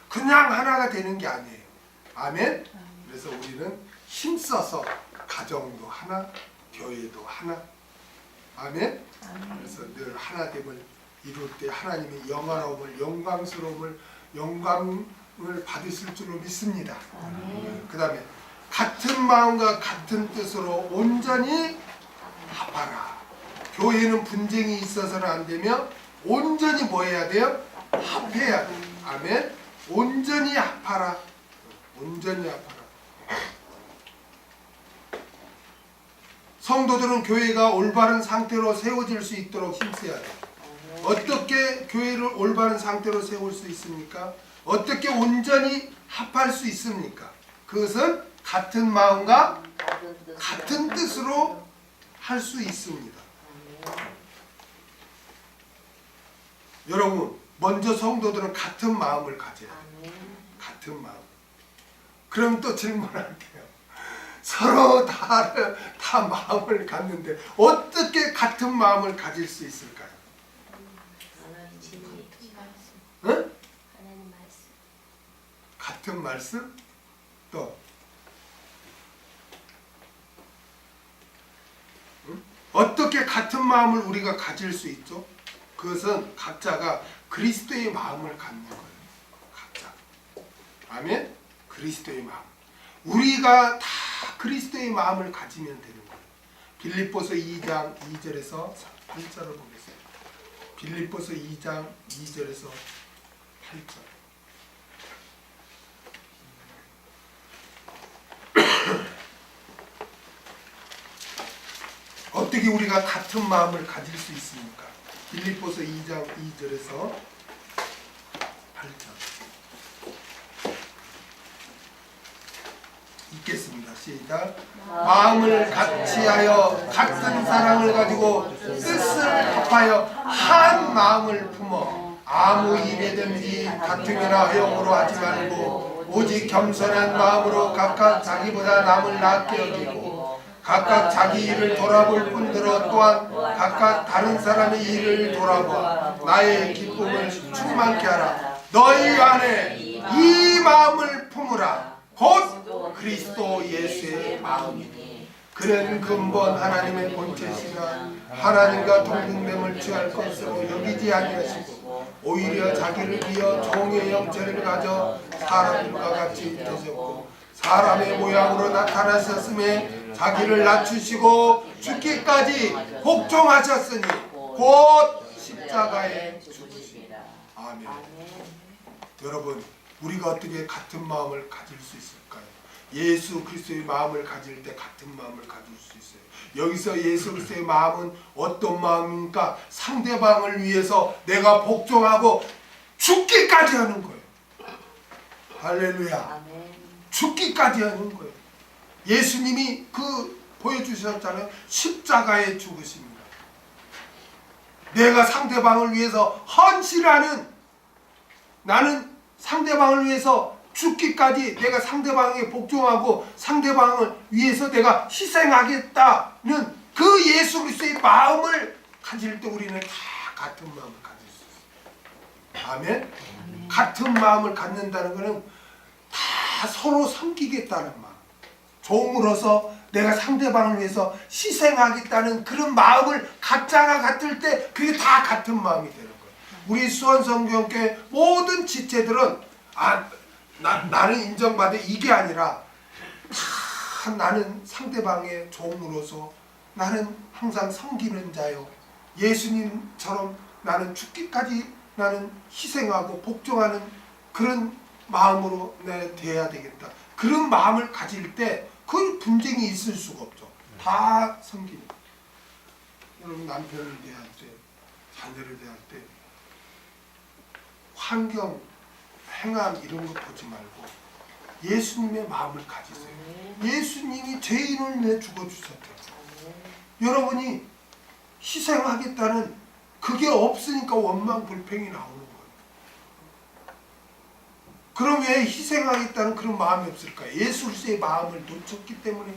Speaker 1: 그냥 하나가 되는 게 아니에요. 아멘? 그래서 우리는 힘써서 가정도 하나, 교회도 하나. 아멘? 그래서 늘 하나됨을 이룰 때 하나님의 영화로움을, 영광을 받으실 줄로 믿습니다. 그 다음에 같은 마음과 같은 뜻으로 온전히 합하라. 교회는 분쟁이 있어서는 안 되며 온전히 뭐 해야 돼요? 합해야 돼요. 아멘? 온전히 합하라. 온전히 합하라. 성도들은 교회가 올바른 상태로 세워질 수 있도록 힘써야 돼요. 어떻게 교회를 올바른 상태로 세울 수 있습니까? 어떻게 온전히 합할 수 있습니까? 그것은 같은 마음과 같은 뜻으로 할 수 있습니다. 여러분, 먼저 성도들은 같은 마음을 가져야 돼요. 같은 마음. 그럼 또 질문할게요. 서로 다 마음을 갖는데 어떻게 같은 마음을 가질 수 있을까요? 응? 같은 말씀? 또 응? 어떻게 같은 마음을 우리가 가질 수 있죠? 그것은 각자가 그리스도의 마음을 갖는 거예요. 각자. 아멘? 그리스도의 마음. 우리가 다 그리스도의 마음을 가지면 되는 거예요. 빌립보서 2장 2절에서 8절을 보겠습니다. 빌립보서 2장 2절에서 8절. 어떻게 우리가 같은 마음을 가질 수 있습니까? 빌립보서 2장 2절에서 8절. 읽겠습니다. 시작. 마음을 같이하여 같은 사랑을 가지고 뜻을 합하여 한 마음을 품어 아무 일이든지 다툼이나 허용으로 하지 말고 오직 겸손한 마음으로 각각 자기보다 남을 낫게 여기고 각각 자기 일을 돌아볼 뿐더러 또한 각각 다른 사람의 일을 돌아보아 나의 기쁨을 충만케 하라. 너희 안에 이 마음을 품으라. 곧 그리스도 예수의 마음이니 그는 근본 하나님의 본체시나 하나님과 동등됨을 취할 것으로 여기지 아니하시고 오히려 자기를 비어 종의 형체를 가져 사람들과 같이 되셨고 사람의 모양으로 나타나셨음에 자기를 낮추시고 죽기까지 복종하셨으니 곧 십자가에 죽으시니라. 아멘. 여러분, 우리가 어떻게 같은 마음을 가질 수 있을까요? 예수 그리스도의 마음을 가질 때 같은 마음을 가질 수 있어요. 여기서 예수 그리스도의 마음은 어떤 마음입니까? 상대방을 위해서 내가 복종하고 죽기까지 하는 거예요. 할렐루야. 죽기까지 하는 거예요. 예수님이 보여주셨잖아요. 십자가에 죽으십니다. 내가 상대방을 위해서 헌신하는, 나는 상대방을 위해서 죽기까지 내가 상대방에게 복종하고 상대방을 위해서 내가 희생하겠다는 그 예수 그리스도의 마음을 가질 때 우리는 다 같은 마음을 가질 수 있어요. 아멘? 같은 마음을 갖는다는 것은 다 서로 섬기겠다는 마음, 종으로서 내가 상대방을 위해서 희생하겠다는 그런 마음을 각자가 갖을 때 그게 다 같은 마음이 되는 거예요. 우리 수원성경교회 모든 지체들은 나는 인정받아 이게 아니라 다 나는 상대방의 종으로서 나는 항상 섬기는 자요. 예수님처럼 나는 죽기까지 나는 희생하고 복종하는 그런 마음으로 내 돼야 되겠다. 그런 마음을 가질 때 그 분쟁이 있을 수가 없죠. 다 섬깁니다. 여러분 남편을 대할 때, 자녀를 대할 때 환경, 행함 이런 거 보지 말고 예수님의 마음을 가지세요. 예수님이 죄인을 위해 죽어주셨대요. 여러분이 희생하겠다는 그게 없으니까 원망 불평이 나오는 거예요. 그럼 왜 희생하겠다는 그런 마음이 없을까요? 예수 그리스도의 마음을 놓쳤기 때문에.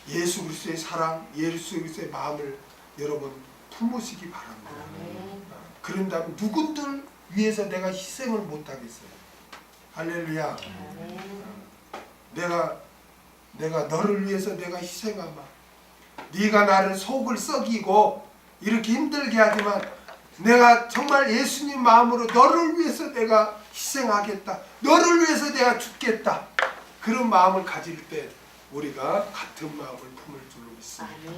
Speaker 1: 예수 그리스도의 사랑, 예수 그리스도의 마음을 여러분 품으시기 바랍니다. 그런다면 누군들 위해서 내가 희생을 못하겠어요. 할렐루야. 내가 너를 위해서 내가 희생하마. 네가 나를 속을 썩이고 이렇게 힘들게 하지만 내가 정말 예수님 마음으로 너를 위해서 내가 희생하겠다. 너를 위해서 내가 죽겠다. 그런 마음을 가질 때 우리가 같은 마음을 품을 줄로 믿습니다.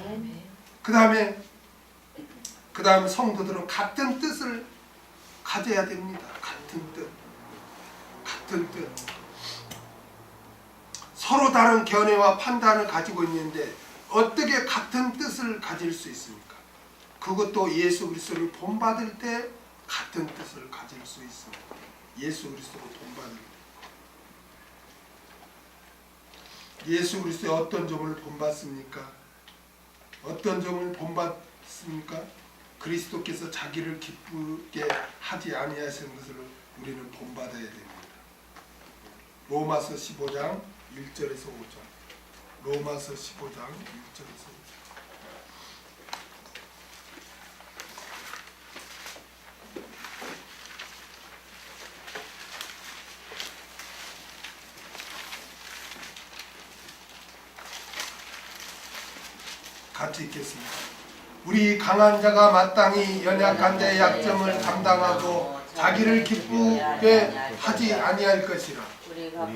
Speaker 1: 그 다음에 성도들은 같은 뜻을 가져야 됩니다. 같은 뜻. 같은 뜻. 서로 다른 견해와 판단을 가지고 있는데 어떻게 같은 뜻을 가질 수 있습니까? 그것도 예수 그리스도를 본받을 때 같은 뜻을 가질 수 있습니다. 예수 그리스도를 본받을 때. 예수 그리스도의 어떤 점을 본받습니까? 어떤 점을 본받습니까? 그리스도께서 자기를 기쁘게 하지 아니하시는 것을 우리는 본받아야 됩니다. 로마서 15장 1절에서 5절. 로마서 15장 1절에서 5절. 같이 읽겠습니다. 우리 강한 자가 마땅히 연약한 자의 약점을 감당하고 자기를 기쁘게 하지 아니할 것이라.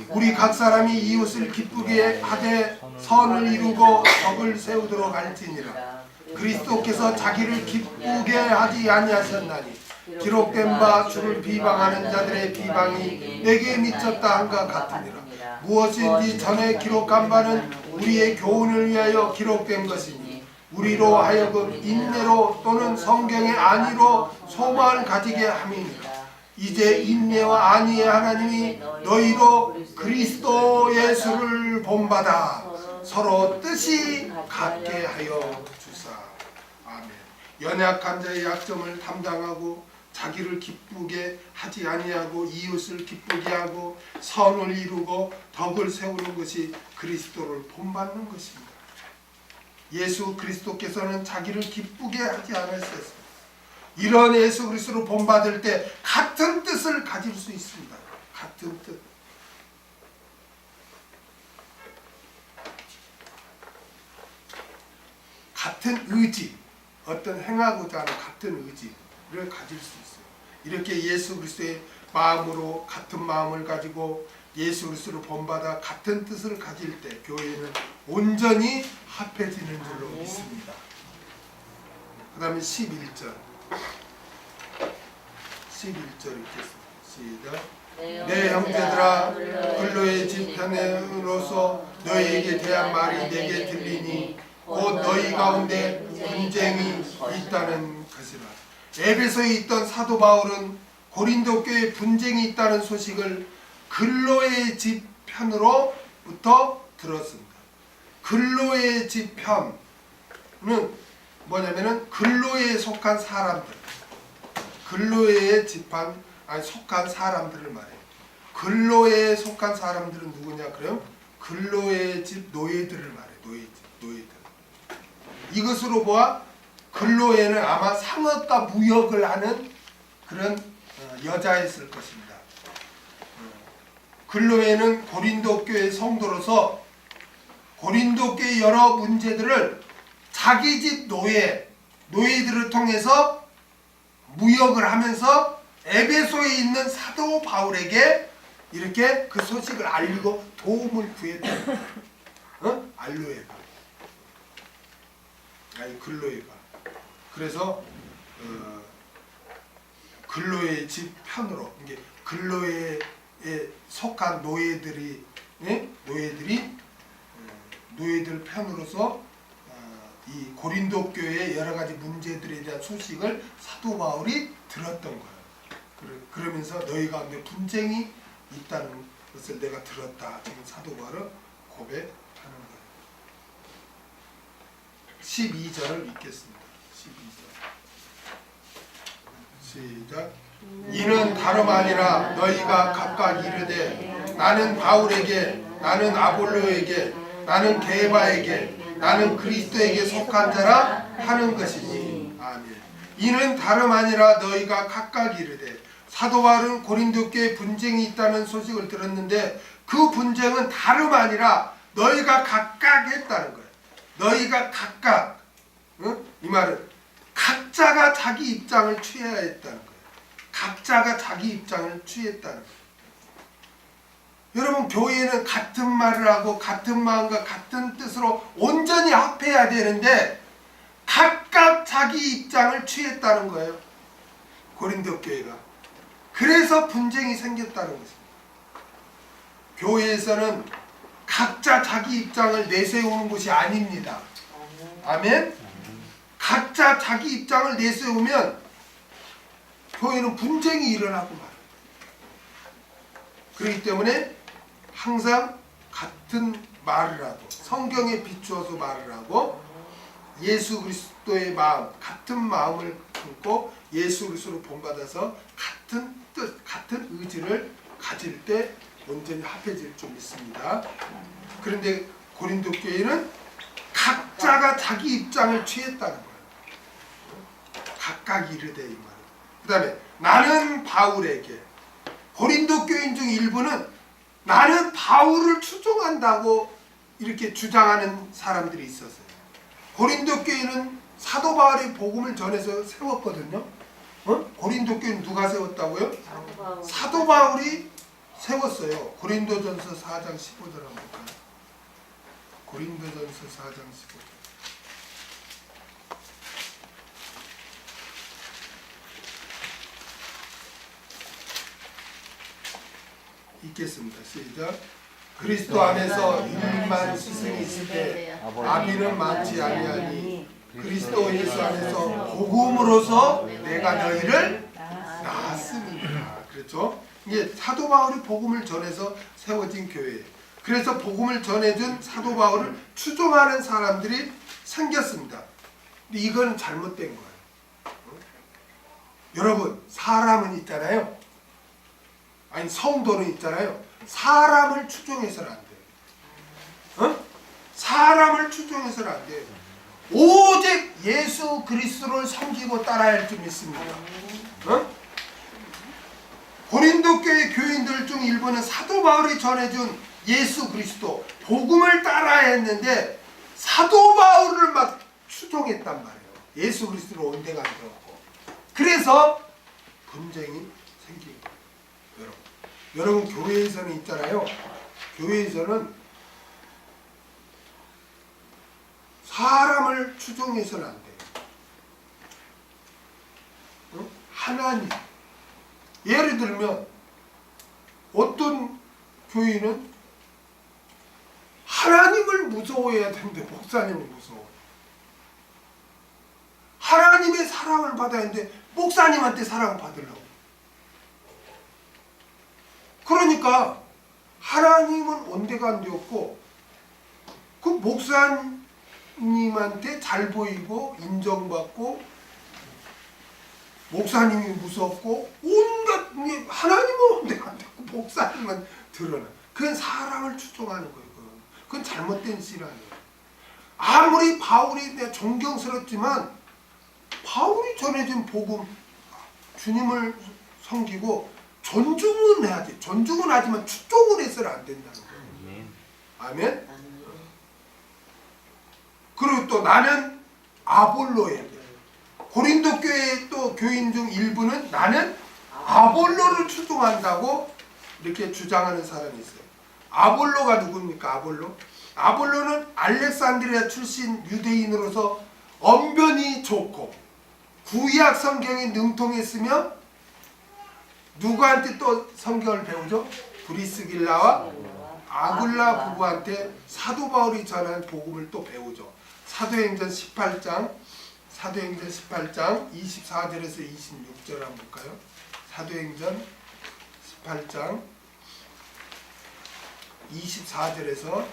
Speaker 1: 우리 각 사람이 이웃을 기쁘게 하되 선을 이루고 덕을 세우도록 할지니라. 그리스도께서 자기를 기쁘게 하지 아니하셨나니 기록된 바 주를 비방하는 자들의 비방이 내게 미쳤다 한것 같으니라. 무엇인지 전에 기록한 바는 우리의 교훈을 위하여 기록된 것이니 우리로 하여금 인내로 또는 성경의 안위로 소망을 가지게 함이니라. 이제 인내와 안위의 하나님이 너희로 그리스도 예수를 본받아 서로 뜻이 같게 하여 주사. 아멘. 연약한 자의 약점을 담당하고 자기를 기쁘게 하지 아니하고 이웃을 기쁘게 하고 선을 이루고 덕을 세우는 것이 그리스도를 본받는 것입니다. 예수 그리스도께서는 자기를 기쁘게 하지 않으셨습니다. 이런 예수 그리스도를 본받을 때 같은 뜻을 가질 수 있습니다. 같은 뜻. 같은 의지, 어떤 행하고자 하는 같은 의지를 가질 수 있어요. 이렇게 예수 그리스도의 마음으로 같은 마음을 가지고 예수 그리스도를 본받아 같은 뜻을 가질 때 교회는 온전히 합해지는 줄로 믿습니다. 그 다음에 11절 읽겠습니다. 시작. 내 형제들아 근로의 집편으로서 너희에게 대한 말이 내게 들리니 곧 너희 가운데 분쟁이 있다는 것이라. 에베소에 있던 사도 바울은 고린도 교회에 분쟁이 있다는 소식을 근로의 집 편으로부터 들었습니다. 근로의 집 편은 뭐냐면은 근로에 속한 사람들, 근로에 속한 사람들을 말해요. 근로에 속한 사람들은 누구냐? 그럼 근로의 집 노예들을 말해요. 노예들. 이것으로 보아 근로에는 아마 상업과 무역을 하는 그런 여자였을 것입니다. 근로에는 고린도 교회 성도로서 고린도 교회 여러 문제들을 자기 집 노예들을 통해서 무역을 하면서 에베소에 있는 사도 바울에게 이렇게 그 소식을 알리고 도움을 구했다. 알로에가. 아니 근로에가. 그래서 근로의 집 편으로 이게 근로에 속한 노예들이 노예들 편으로서 이 고린도 교회의 여러 가지 문제들에 대한 소식을 사도 바울이 들었던 거예요. 그러면서 너희 가운데 분쟁이 있다는 것을 내가 들었다. 지금 사도 바울은 고백하는 거예요. 12절을 읽겠습니다. 12절. 시작. 이는 다름 아니라 너희가 각각 이르되 나는 바울에게, 나는 아볼로에게, 나는 게바에게, 나는 그리스도에게 속한 자라 하는 것이니. 아멘. 이는 다름 아니라 너희가 각각 이르되, 사도 바울은 고린도 교회에 분쟁이 있다는 소식을 들었는데 그 분쟁은 다름 아니라 너희가 각각 했다는 거예요. 너희가 각각, 이 말은 각자가 자기 입장을 취해야 했다는 거예요. 각자가 자기 입장을 취했다는 거예요. 여러분, 교회는 같은 말을 하고 같은 마음과 같은 뜻으로 온전히 합해야 되는데 각각 자기 입장을 취했다는 거예요. 고린도 교회가. 그래서 분쟁이 생겼다는 것입니다. 교회에서는 각자 자기 입장을 내세우는 것이 아닙니다. 아멘? 각자 자기 입장을 내세우면 교회는 분쟁이 일어나고 말아요. 그렇기 때문에 항상 같은 말을 하고 성경에 비추어서 말을 하고 예수 그리스도의 마음, 같은 마음을 품고 예수 그리스도로 본받아서 같은 뜻, 같은 의지를 가질 때 온전히 합해질 줄 믿습니다. 그런데 고린도 교회는 각자가 자기 입장을 취했다는 거예요. 각각 이르되 이 말은. 그 다음에 나는 바울에게, 고린도 교인 중 일부는 나는 바울을 추종한다고 이렇게 주장하는 사람들이 있었어요. 고린도 교회는 사도 바울의 복음을 전해서 세웠거든요. 고린도 교회는 누가 세웠다고요? 사도 바울이 세웠어요. 고린도전서 4장 15절 한번 볼까요? 고린도전서 4장 15절. 읽겠습니다. 시작. 그리스도 안에서 일만 스승이 있을 때 아비는 많지 아니하니 그리스도 예수 안에서 복음으로서 내가 너희를 낳았습니다. 그렇죠? 이게 사도 바울이 복음을 전해서 세워진 교회예요. 그래서 복음을 전해준 사도 바울을 추종하는 사람들이 생겼습니다. 근데 이건 잘못된 거예요. 여러분, 사람은 있잖아요. 아니, 성도는 있잖아요. 사람을 추종해서는 안 돼요. 사람을 추종해서는 안 돼요. 오직 예수 그리스도를 섬기고 따라야 할 줄 믿습니다. 고린도 교회 교인들 중 일부는 사도 바울이 전해준 예수 그리스도 복음을 따라야 했는데 사도 바울을 막 추종했단 말이에요. 예수 그리스도를 온데가 안 되었고. 그래서 분쟁이 생긴 거예요. 여러분 교회에서는 있잖아요. 교회에서는 사람을 추종해서는 안 돼요. 하나님. 예를 들면 어떤 교인은 하나님을 무서워해야 되는데 목사님을 무서워. 하나님의 사랑을 받아야 하는데 목사님한테 사랑을 받으려고. 그러니까 하나님은 온데가 안 되었고 그 목사님한테 잘 보이고 인정받고 목사님이 무섭고 온갖 하나님은 온데가 안 되고 목사님은 드러나. 그건 사람을 추종하는 거예요. 그건 잘못된 신앙이에요. 아무리 바울이 존경스럽지만 바울이 전해진 복음 주님을 섬기고 존중은 해야 돼. 존중은 하지만 추종을 해서는 안 된다는 거예요. 아멘. 그리고 또 나는 아볼로에게, 고린도 교회 또 교인 중 일부는 나는 아볼로를 추종한다고 이렇게 주장하는 사람이 있어요. 아볼로가 누굽니까? 아볼로는 알렉산드리아 출신 유대인으로서 언변이 좋고 구약 성경이 능통했으면 누구한테 또 성경을 배우죠? 브리스길라와 아굴라 부부한테 사도 바울이 전한 복음을 또 배우죠. 사도행전 18장 24절에서 26절 한번 볼까요? 사도행전 18장 24절에서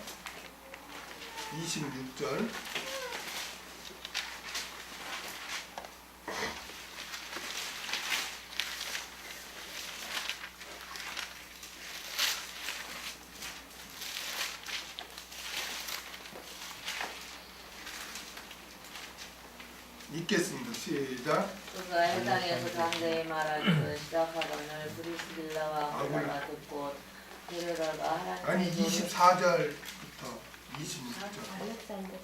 Speaker 1: 26절. 읽겠습니다. 시작.
Speaker 2: 그가 해당에서 담대히 말하기를 시작하거늘 브리스길라와 아굴라가 듣고 데려다가
Speaker 1: 아니
Speaker 2: 하나님의
Speaker 1: 24절부터 26절.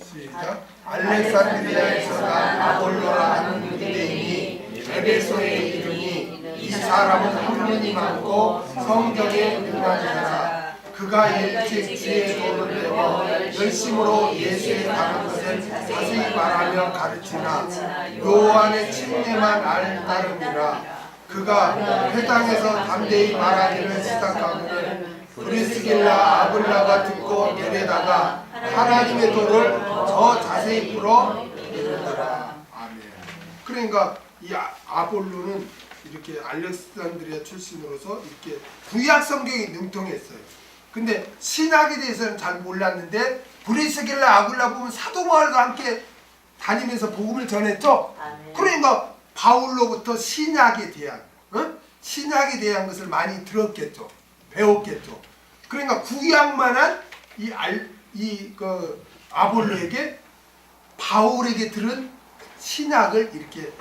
Speaker 1: 시작.
Speaker 2: 알렉산드리아에서
Speaker 1: 알렉산드리아에서 난 아볼로라 하는 유대인이 에베소에 이르니 이 사람은 학문이 많고 성경에 능한 자라. 그가 일찍 주의 도를 배워 열심으로 예수에 관한 것을 자세히 말하며 가르치나 요한의 침례만 알 따름이라. 그가 회당에서 담대히 말하기를 시작하거늘 브리스길라 아굴라가 듣고 데려다가 하나님의 도를 더 자세히 풀어 이르더라. 아멘. 그러니까 이 아볼로는 이렇게 알렉산드리아 출신으로서 이렇게 구약 성경이 능통했어요. 근데 신학에 대해서는 잘 몰랐는데 브리스길라 아굴라 보면 사도 바울과 함께 다니면서 복음을 전했죠. 그러니까 바울로부터 신약에 대한 신약에 대한 것을 많이 들었겠죠. 배웠겠죠. 그러니까 구약만한 그 아볼로에게 바울에게 들은 신약을 이렇게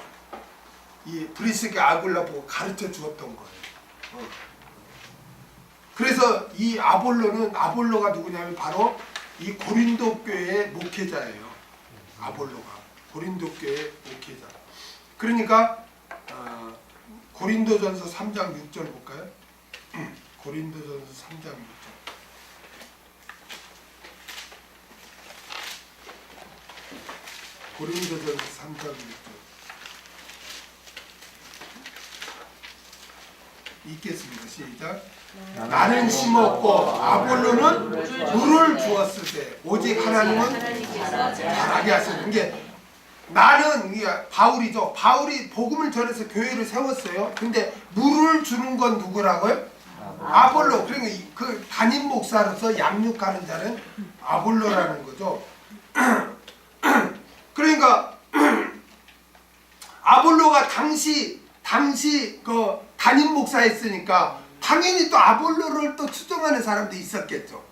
Speaker 1: 이 브리스길라 아굴라 보고 가르쳐 주었던 거예요. 그래서 이 아볼로가 누구냐면 바로 이 고린도 교회의 목회자예요. 아볼로가 고린도 교회의 목회자. 그러니까 고린도전서 3장 6절 볼까요? 고린도전서 3장 6절. 고린도전서 3장 6절. 읽겠습니다. 시작. 나는 심었고 아볼로는 물을 주었으되 오직 하나님은 자라게 하시는 게 나는 바울이죠. 바울이 복음을 전해서 교회를 세웠어요. 근데 물을 주는 건 누구라고요? 아볼로. 그러니까 그 담임 목사로서 양육하는 자는 아볼로라는 거죠. 그러니까 아볼로가 당시 그 담임 목사였으니까 당연히 또 아볼로를 또 추종하는 사람도 있었겠죠.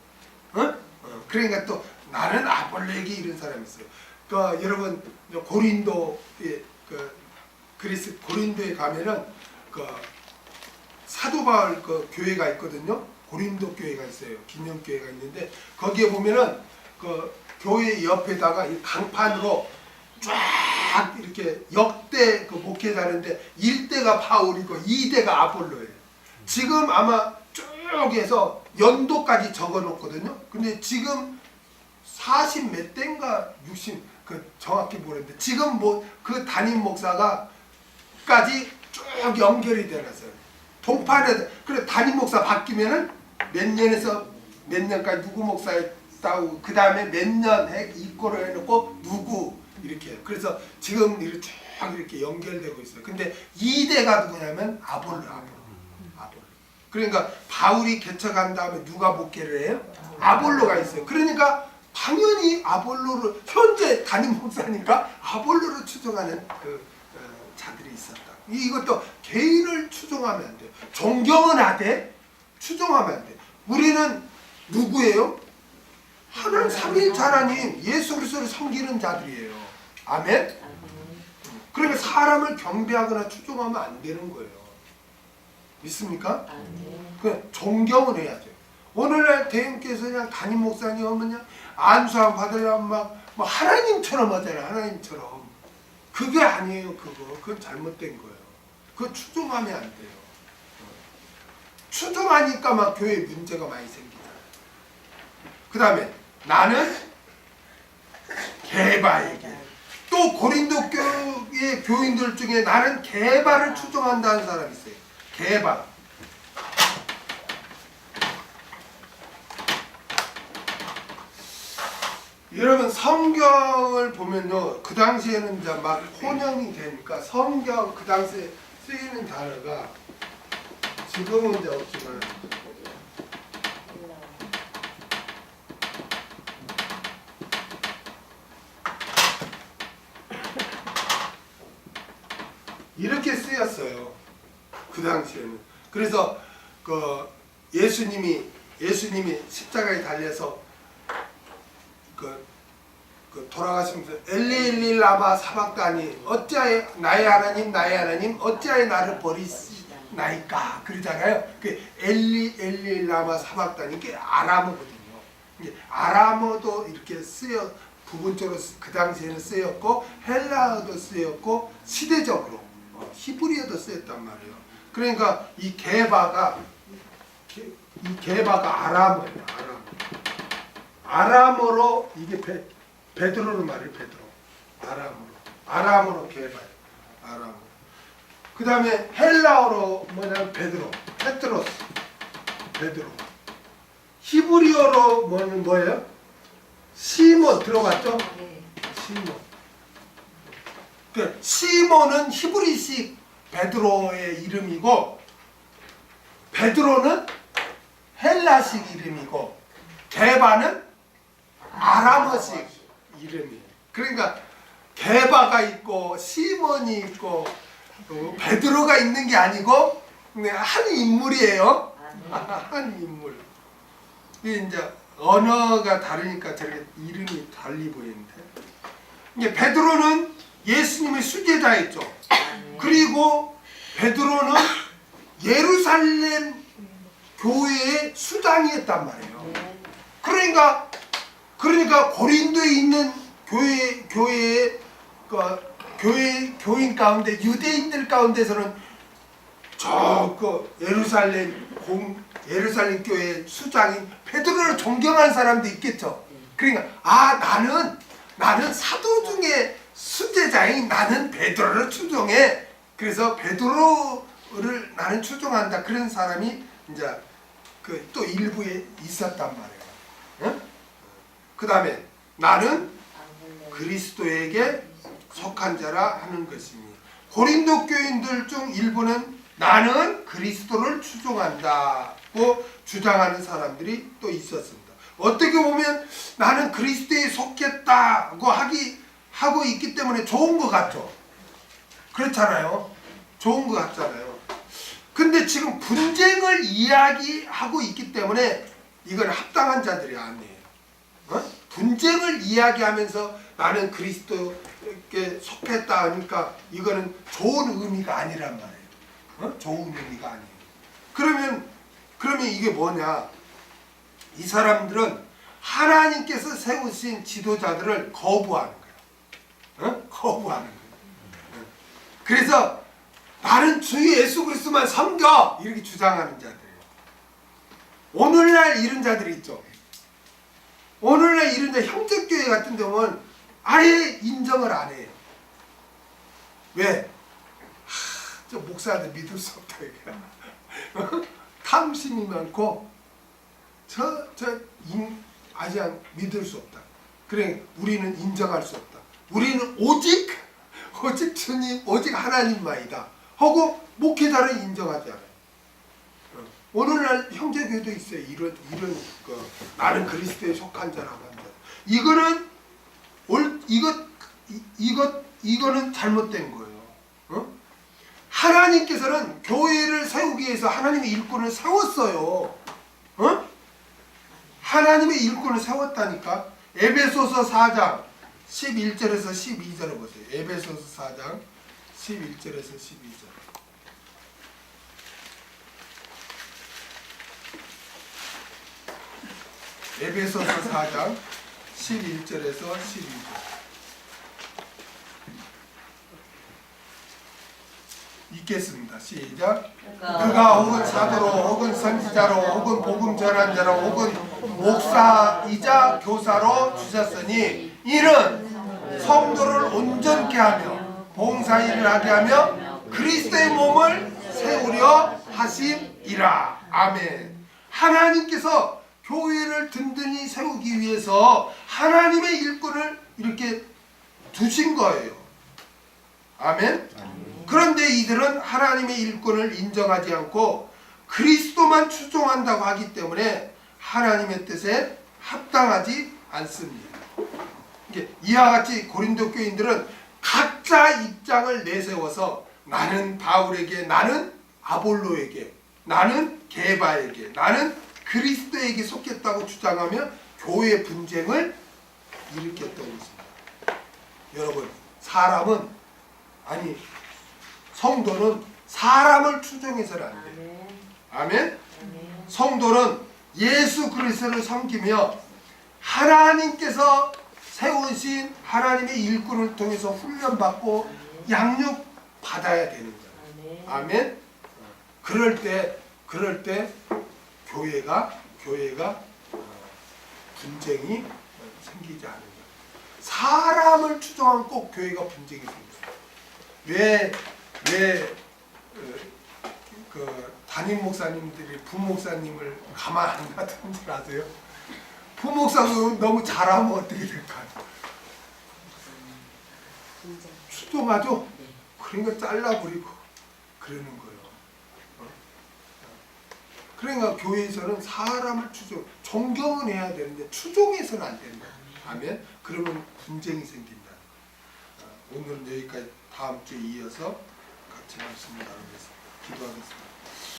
Speaker 1: 그러니까 또 나는 아볼로에게 이런 사람이 있어요. 그 여러분 고린도에 고린도에 가면은 그 사도 바울 그 교회가 있거든요. 고린도 교회가 있어요. 기념 교회가 있는데 거기에 보면은 그 교회 옆에다가 이 강판으로 쫙 이렇게 역대 그 목회자인데 1대가 바울이고 2대가 아볼로예요. 지금 아마 쭉 해서 연도까지 적어놓거든요. 근데 지금 40 몇 대인가 60 그 정확히 모르는데 지금 뭐 그 담임 목사가까지 쭉 연결이 되어놨어요. 동판에 그래 담임 목사 바뀌면은 몇 년에서 몇 년까지 누구 목사였다고 그 다음에 몇 년 입고를 해놓고 누구 이렇게 그래서 지금 이렇게 쭉 이렇게 연결되고 있어요. 근데 2대가 누구냐면 아볼로. 그러니까 바울이 개척한 다음에 누가 목회를 해요? 아볼로가 있어요. 그러니까 당연히 아볼로를 현재 담임 목사니까 아볼로를 추종하는 그 자들이 있었다. 이것도 개인을 추종하면 안 돼요. 존경은 하되 추종하면 안 돼요. 우리는 누구예요? 하나님 삼위일체 하나님 예수 그리스도를 섬기는 자들이에요. 아멘. 그러니까 사람을 경배하거나 추종하면 안 되는 거예요. 믿습니까? 그 존경을 해야 돼요. 오늘날 대형께서 그냥 담임 목사님 오면 안수함 받으려면 뭐 하나님처럼 하잖아요. 하나님처럼. 그게 아니에요. 그건 잘못된 거예요. 그거 추종하면 안 돼요. 추종하니까 막 교회에 문제가 많이 생기잖아요. 그 다음에 나는 개바에게 또 또 고린도 교회 교인들 중에 나는 개발을 추종한다는 사람이 있어요. 개발. 여러분 성경을 보면요, 그 당시에는 이제 막 혼용이 되니까 성경 그 당시에 쓰이는 단어가 지금은 이제 없지만 이렇게 쓰였어요. 그 당시에는. 그래서 그 예수님이 십자가에 달려서 그 돌아가시면서 엘리 라마 사박다니 어찌하여 나의 하나님 어찌하여 나를 버리시나이까 그러잖아요. 그 엘리 라마 사박다니 이게 아람어거든요. 이게 아람어도 이렇게 쓰여 부분적으로 그 당시에는 쓰였고 헬라어도 쓰였고 시대적으로 히브리어도 쓰였단 말이에요. 그러니까 이 게바가 아람어예요. 아람어로 이게 베드로는 말이에요. 베드로 아람어로 게바예요. 아람어. 그 다음에 헬라어로 뭐냐면 페트로스 베드로. 히브리어로 뭐예요? 시몬 들어봤죠? 시몬. 그 시몬은 히브리식 베드로의 이름이고 베드로는 헬라식 이름이고 게바는 아람어식 이름이에요. 그러니까 게바가 있고 시몬이 있고 베드로가 있는 게 아니고 한 인물이에요. 한 인물. 이게 이제 언어가 다르니까 저렇게 이름이 달리 보이는데 이게 베드로는 예수님의 수제자였죠. 그리고 베드로는 예루살렘 교회의 수장이었단 말이에요. 그러니까 고린도에 있는 교인 가운데 유대인들 가운데서는 예루살렘 교회 수장인 베드로를 존경하는 사람도 있겠죠. 그러니까 나는 사도 중에 수제자인 나는 베드로를 추종해. 그래서 베드로를 나는 추종한다. 그런 사람이 이제 또 일부에 있었단 말이에요. 응? 그 다음에 나는 그리스도에게 속한 자라 하는 것이니 고린도 교인들 중 일부는 나는 그리스도를 추종한다고 주장하는 사람들이 또 있었습니다. 어떻게 보면 나는 그리스도에 속했다고 하고 있기 때문에 좋은 것 같죠. 그렇잖아요. 좋은 것 같잖아요. 근데 지금 분쟁을 이야기하고 있기 때문에 이건 합당한 자들이 아니에요. 분쟁을 이야기하면서 나는 그리스도께 속했다 하니까 이거는 좋은 의미가 아니란 말이에요. 좋은 의미가 아니에요. 그러면 이게 뭐냐? 이 사람들은 하나님께서 세우신 지도자들을 거부하는 거예요. 거부하는 거예요. 그래서 나는 주 예수 그리스도만 섬겨 이렇게 주장하는 자들이에요. 오늘날 이런 자들이 있죠. 오늘날 이런 자 형제교회 같은 데 보면 아예 인정을 안 해요. 왜? 저 목사한테 믿을 수 없다 이거야. 탐심이 많고 아직 믿을 수 없다. 그래 우리는 인정할 수 없다. 우리는 오직 주님 오직 하나님만이다 하고 목회자를 인정하지 않아요. 오늘날 형제교회도 있어요. 이런 나는 그리스도에 속한 자라고 한다. 이거는 잘못된 거예요. 하나님께서는 교회를 세우기 위해서 하나님의 일꾼을 세웠어요. 하나님의 일꾼을 세웠다니까. 에베소서 4장 11절에서 12절을 보세요. 에베소서 4장 11절에서 12절. 에베소서 4장 11절에서 12절. 읽겠습니다. 시작. 그가 혹은 사도로 혹은 선지자로 혹은 복음 전한 자로 혹은 목사이자 교사로 주셨으니 이는 성도를 온전케 하며 봉사일을 하게 하며 그리스도의 몸을 세우려 하심이라. 아멘. 하나님께서 교회를 든든히 세우기 위해서 하나님의 일꾼을 이렇게 두신 거예요. 아멘. 그런데 이들은 하나님의 일꾼을 인정하지 않고 그리스도만 추종한다고 하기 때문에 하나님의 뜻에 합당하지 않습니다. 이와 같이 고린도 교인들은 각자 입장을 내세워서 나는 바울에게, 나는 아볼로에게, 나는 게바에게, 나는 그리스도에게 속했다고 주장하며 교회 분쟁을 일으켰던 것입니다. 여러분, 성도는 사람을 추종해서는 안 돼요. 아멘. 성도는 예수 그리스도를 섬기며 하나님께서 세우신 하나님의 일꾼을 통해서 훈련받고 양육 받아야 되는 거예요. 아멘. 그럴 때 교회가 분쟁이 생기지 않는 거예요. 사람을 추종하면 꼭 교회가 분쟁이 생겨요. 왜 담임 목사님들이 부목사님을 가만 안 놔두는 줄 아세요? 부목사는 너무 잘하면 어떻게 될까요? 추종하죠? 그러니까 잘라버리고 그러는 거예요. 그러니까 교회에서는 사람을 존경은 해야 되는데 추종해서는 안 된다. 아멘. 그러면 분쟁이 생긴다. 오늘은 여기까지, 다음 주에 이어서 같이 말씀 나누겠습니다. 기도하겠습니다.